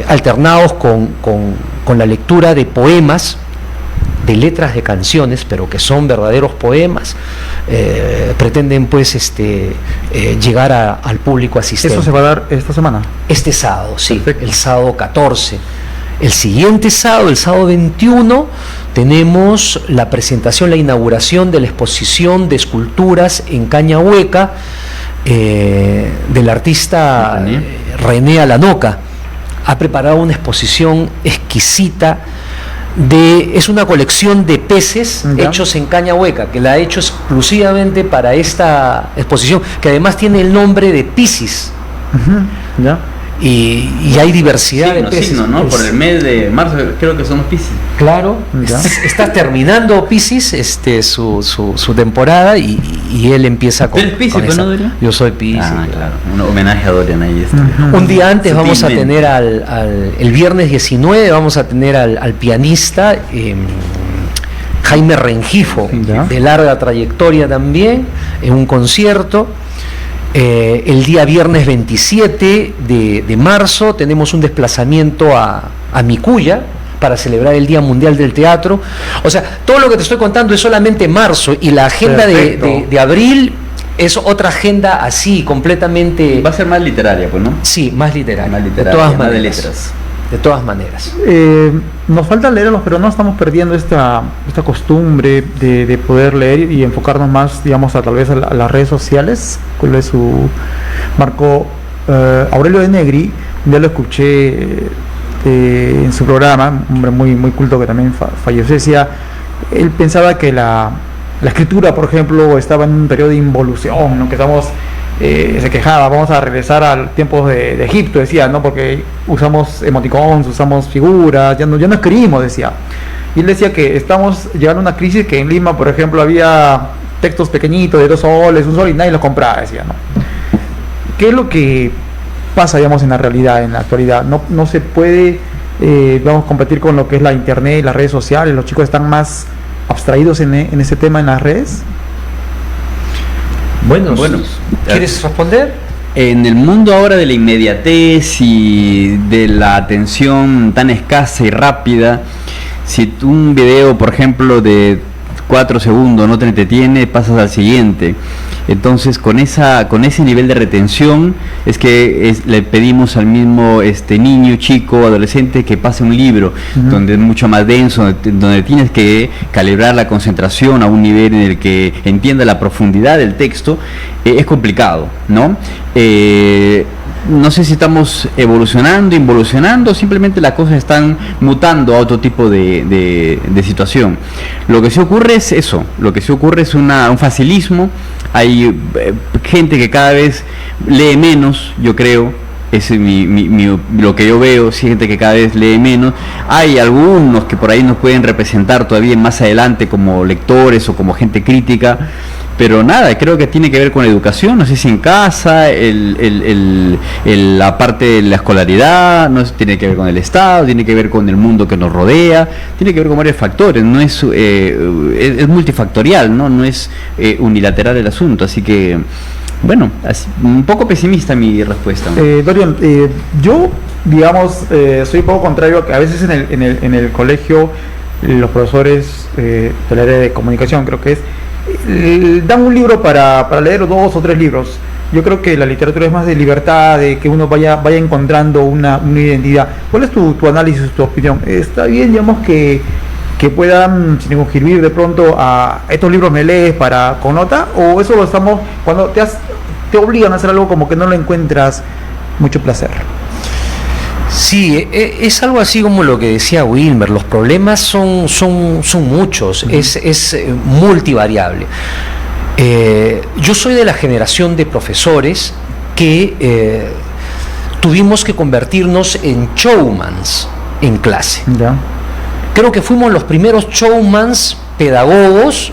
alternados con la lectura de poemas, de letras de canciones, pero que son verdaderos poemas, pretenden pues llegar al público asistente. ¿Eso se va a dar esta semana? Este sábado, sí. Perfecto. El sábado 14. El siguiente sábado, el sábado 21, tenemos la presentación, la inauguración de la exposición de esculturas en caña hueca del artista René Alanoca. Ha preparado una exposición exquisita. Es una colección de peces hechos en caña hueca, que la ha hecho exclusivamente para esta exposición, que además tiene el nombre de Piscis. ¿Ya? Y hay diversidad de peces. ¿No? Por el mes de marzo creo que son los Piscis. Claro, ¿Ya? está terminando Piscis su temporada, y él empieza con. ¿Tú eres Piscis, esa. no, Dorian? Yo soy Piscis. Claro. Un homenaje a Dorian ahí. Un día antes vamos a Sutilmente. tener el viernes 19 vamos a tener al pianista Jaime Rengifo, Ya. de larga trayectoria también, en un concierto. El día viernes 27 de marzo tenemos un desplazamiento a Micuya para celebrar el Día Mundial del Teatro. O sea, todo lo que te estoy contando es solamente marzo, y la agenda de abril es otra agenda así, completamente... Va a ser más literaria, pues, ¿no? Sí, más literaria. Más literaria, de todas más de maneras. letras. De todas maneras. Nos falta leer a los peruanos, estamos perdiendo esta costumbre de poder leer y enfocarnos más, digamos, tal vez a las redes sociales. ¿Cuál es su marco? Aurelio de Negri, un día lo escuché en su programa, un hombre muy, muy culto que también falleció. Decía, él pensaba que la escritura, por ejemplo, estaba en un periodo de involución, ¿no? Que estamos... se quejaba, vamos a regresar a tiempos de Egipto, decía, ¿no? Porque usamos emoticons, usamos figuras, ya no escribimos, decía. Y él decía que estamos llegando a una crisis, que en Lima, por ejemplo, había textos pequeñitos de 2 soles, 1 sol, y nadie los compraba, decía, ¿no? ¿Qué es lo que pasa, digamos, en la realidad, en la actualidad? No se puede, vamos, competir con lo que es la internet y las redes sociales. Los chicos están más abstraídos en ese tema en las redes. Bueno, ¿quieres responder? En el mundo ahora de la inmediatez y de la atención tan escasa y rápida, si un video, por ejemplo, de 4 segundos no te entretiene, pasas al siguiente. Entonces, con ese nivel de retención es que le pedimos al mismo niño, chico, adolescente, que pase un libro donde es mucho más denso, donde tienes que calibrar la concentración a un nivel en el que entienda la profundidad del texto. Es complicado, ¿no? No sé si estamos evolucionando, involucionando, simplemente las cosas están mutando a otro tipo de situación. Lo que sí ocurre es eso, lo que sí ocurre es un facilismo. Hay gente que cada vez lee menos, yo creo, es lo que yo veo, gente que cada vez lee menos. Hay algunos que por ahí nos pueden representar todavía más adelante como lectores o como gente crítica, pero nada, creo que tiene que ver con la educación, no sé si en casa, la parte de la escolaridad, no tiene que ver con el Estado, tiene que ver con el mundo que nos rodea, tiene que ver con varios factores, no es multifactorial, no es unilateral el asunto, así que bueno, un poco pesimista mi respuesta. Dorian, yo, digamos, soy un poco contrario, que a veces en el colegio los profesores del área de comunicación, creo que es, dan un libro para leer, 2 o 3 libros, Yo creo que la literatura es más de libertad, de que uno vaya encontrando una identidad. ¿Cuál es tu análisis, tu opinión? ¿Está bien, digamos, que puedan circunscribir de pronto a estos libros me lees con nota? ¿O eso lo estamos, cuando te obligan a hacer algo como que no lo encuentras mucho placer? Sí, es algo así como lo que decía Wilmer, los problemas son muchos, es multivariable. Yo soy de la generación de profesores que tuvimos que convertirnos en showmans en clase. ¿Ya? Creo que fuimos los primeros showmans pedagogos,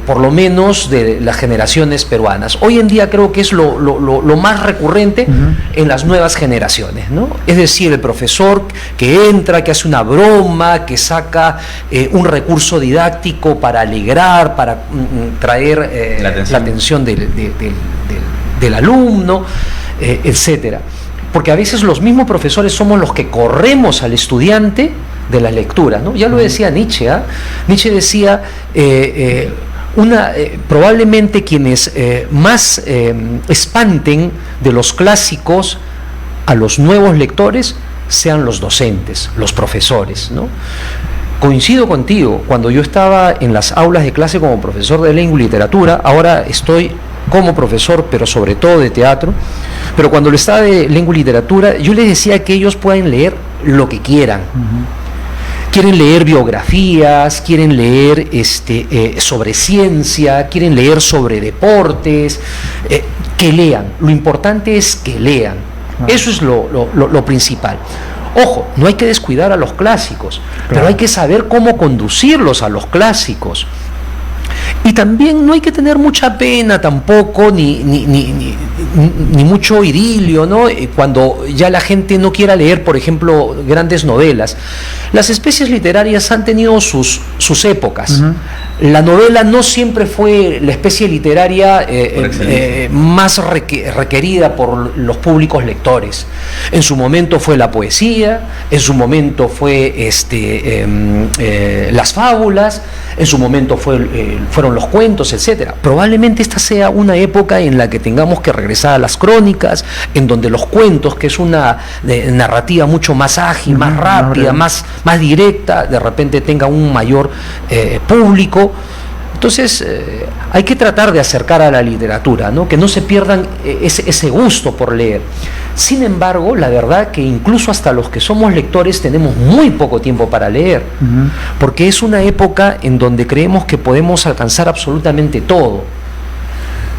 por lo menos de las generaciones peruanas. Hoy en día creo que es lo más recurrente en las nuevas generaciones, ¿no? Es decir, el profesor que entra, que hace una broma, que saca un recurso didáctico para alegrar, para traer la atención del alumno, etcétera. Porque a veces los mismos profesores somos los que corremos al estudiante de las lecturas, ¿no? Ya lo decía Nietzsche, ¿eh? Nietzsche decía, probablemente quienes más espanten de los clásicos a los nuevos lectores sean los docentes, los profesores, ¿no? Coincido contigo, cuando yo estaba en las aulas de clase como profesor de lengua y literatura, ahora estoy como profesor, pero sobre todo de teatro, pero cuando lo estaba de lengua y literatura, yo les decía que ellos pueden leer lo que quieran. Quieren leer biografías, quieren leer sobre ciencia, quieren leer sobre deportes, que lean. Lo importante es que lean. Eso es lo principal. Ojo, no hay que descuidar a los clásicos, pero hay que saber cómo conducirlos a los clásicos. Y también no hay que tener mucha pena tampoco, ni mucho idilio, ¿no? Cuando ya la gente no quiera leer, por ejemplo, grandes novelas. Las especies literarias han tenido sus épocas. La novela no siempre fue la especie literaria más requerida por los públicos lectores. En su momento fue la poesía, en su momento fue las fábulas, en su momento fueron los cuentos, etcétera. Probablemente esta sea una época en la que tengamos que regresar a las crónicas, en donde los cuentos, que es una narrativa mucho más ágil, más rápida, más directa, de repente tenga un mayor público. Entonces hay que tratar de acercar a la literatura, ¿no? Que no se pierdan ese gusto por leer. Sin embargo, la verdad que incluso hasta los que somos lectores tenemos muy poco tiempo para leer, porque es una época en donde creemos que podemos alcanzar absolutamente todo.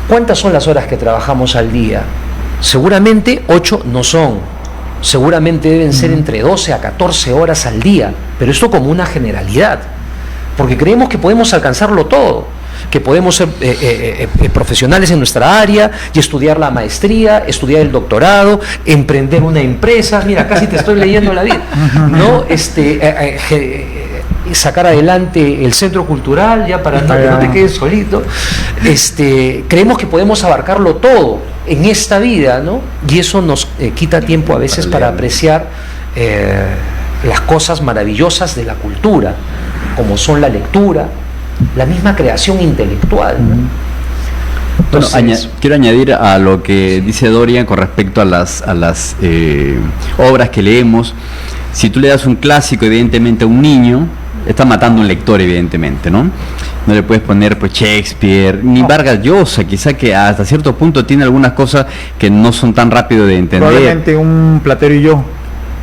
¿Cuántas son las horas que trabajamos al día? Seguramente 8 no son, seguramente deben ser entre 12 a 14 horas al día, pero esto como una generalidad, porque creemos que podemos alcanzarlo todo, que podemos ser profesionales en nuestra área y estudiar la maestría, estudiar el doctorado, emprender una empresa. Mira, casi te estoy leyendo la vida, ¿no? Sacar adelante el centro cultural, ya para que no te quedes solito. Creemos que podemos abarcarlo todo en esta vida, ¿no? Y eso nos quita tiempo a veces para apreciar las cosas maravillosas de la cultura, como son la lectura, la misma creación intelectual, ¿no? Entonces, quiero añadir a lo que dice Dorian con respecto a las obras que leemos. Si tú le das un clásico, evidentemente, a un niño, está matando a un lector, evidentemente, ¿no? No le puedes poner pues Shakespeare, ni Vargas Llosa, quizá que hasta cierto punto tiene algunas cosas que no son tan rápido de entender. Probablemente un Platero y yo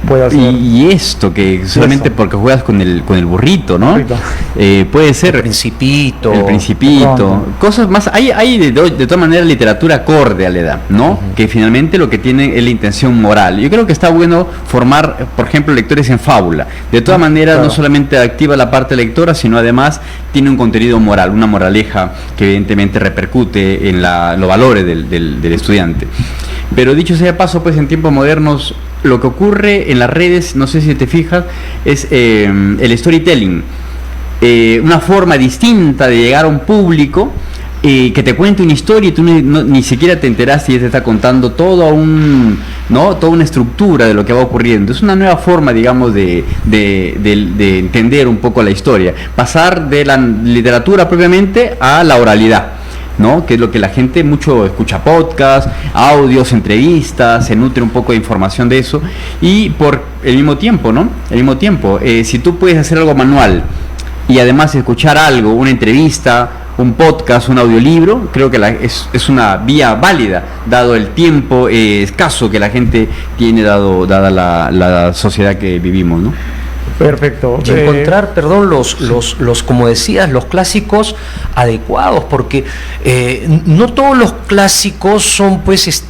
puede hacer. Y esto, que solamente eso, porque juegas con el burrito, ¿no? Puede ser el Principito, cosas más. Hay de todas maneras literatura acorde a la edad, ¿no? Que finalmente lo que tiene es la intención moral. Yo creo que está bueno formar, por ejemplo, lectores en fábula. De todas maneras, no solamente activa la parte lectora, sino además tiene un contenido moral, una moraleja que evidentemente repercute en los valores del estudiante. Pero dicho sea de paso, pues en tiempos modernos lo que ocurre en las redes, no sé si te fijas, es el storytelling, una forma distinta de llegar a un público que te cuente una historia y tú ni siquiera te enteraste y ya te está contando toda una estructura de lo que va ocurriendo. Es una nueva forma, digamos, de entender un poco la historia, pasar de la literatura propiamente a la oralidad. ¿no? Que es lo que la gente mucho escucha: podcast, audios, entrevistas, se nutre un poco de información de eso, y por el mismo tiempo, ¿no? El mismo tiempo, si tú puedes hacer algo manual y además escuchar algo, una entrevista, un podcast, un audiolibro, creo que es una vía válida, dado el tiempo escaso que la gente tiene, dada la sociedad que vivimos, ¿no? Perfecto. Y encontrar, perdón, los, como decías, los clásicos adecuados, porque no todos los clásicos son pues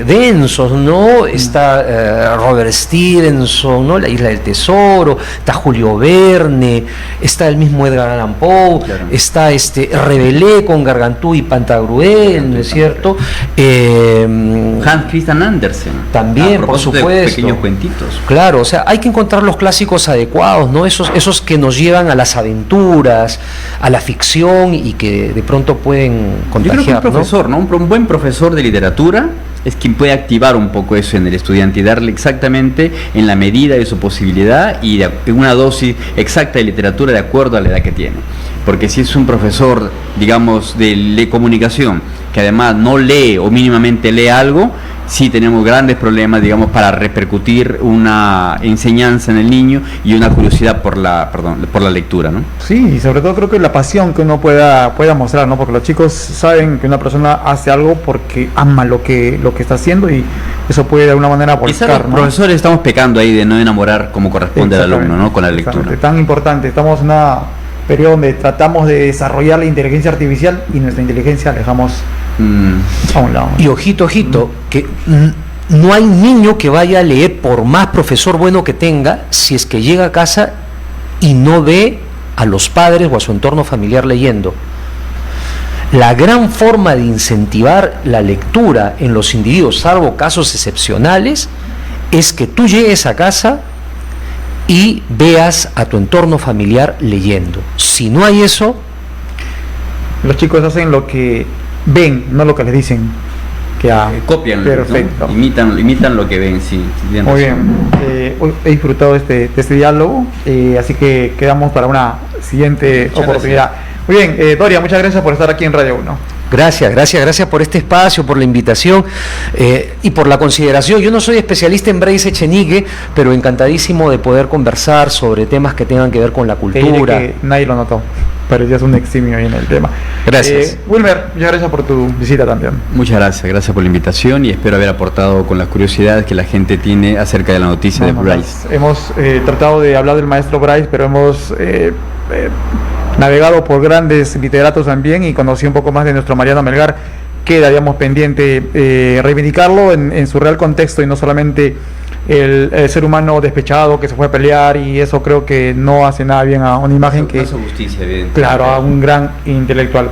densos, ¿no? Está Robert Stevenson, ¿no? La Isla del Tesoro, está Julio Verne, está el mismo Edgar Allan Poe, claro. Está Rabelais con Gargantú y Pantagruel, ¿no es cierto? Hans Christian Andersen. También, por supuesto. De pequeños cuentitos. Claro, o sea, hay que encontrar los clásicos adecuados, ¿no? Esos que nos llevan a las aventuras, a la ficción y que de pronto pueden contagiar. Yo creo que un profesor, ¿no? Un buen profesor de literatura es quien puede activar un poco eso en el estudiante y darle exactamente en la medida de su posibilidad y una dosis exacta de literatura de acuerdo a la edad que tiene. Porque si es un profesor, digamos, de comunicación, que además no lee o mínimamente lee algo, sí tenemos grandes problemas, digamos, para repercutir una enseñanza en el niño y una curiosidad por la lectura, ¿no? Sí, y sobre todo creo que la pasión que uno pueda mostrar, ¿no? Porque los chicos saben que una persona hace algo porque ama lo que está haciendo, y eso puede de alguna manera volcar, quizás los profesores estamos pecando ahí de no enamorar como corresponde al alumno, ¿no? Con la lectura. Tan importante, estamos en una periodo donde tratamos de desarrollar la inteligencia artificial y nuestra inteligencia la dejamos a un lado. Y ojito, que no hay niño que vaya a leer, por más profesor bueno que tenga, si es que llega a casa y no ve a los padres o a su entorno familiar leyendo. La gran forma de incentivar la lectura en los individuos, salvo casos excepcionales, es que tú llegues a casa y veas a tu entorno familiar leyendo. Si no hay eso, los chicos hacen lo que ven, no lo que les dicen que copian, perfecto, ¿no? imitan lo que ven, sí. Muy bien, he disfrutado de este diálogo, así que quedamos para una siguiente oportunidad. Gracias. Muy bien, Doria, muchas gracias por estar aquí en Radio 1. Gracias por este espacio, por la invitación y por la consideración. Yo no soy especialista en Bryce Echenique, pero encantadísimo de poder conversar sobre temas que tengan que ver con la cultura. Que nadie lo notó, pero ya es un eximio ahí en el tema. Gracias. Wilmer, muchas gracias por tu visita también. Muchas gracias por la invitación y espero haber aportado con las curiosidades que la gente tiene acerca de la noticia de Bryce. Hemos tratado de hablar del maestro Bryce, pero hemos navegado por grandes literatos también y conocí un poco más de nuestro Mariano Melgar. Quedaríamos pendiente reivindicarlo en su real contexto y no solamente el ser humano despechado que se fue a pelear, y eso creo que no hace nada bien a una imagen que... No hace justicia, evidentemente. Claro, a un gran intelectual.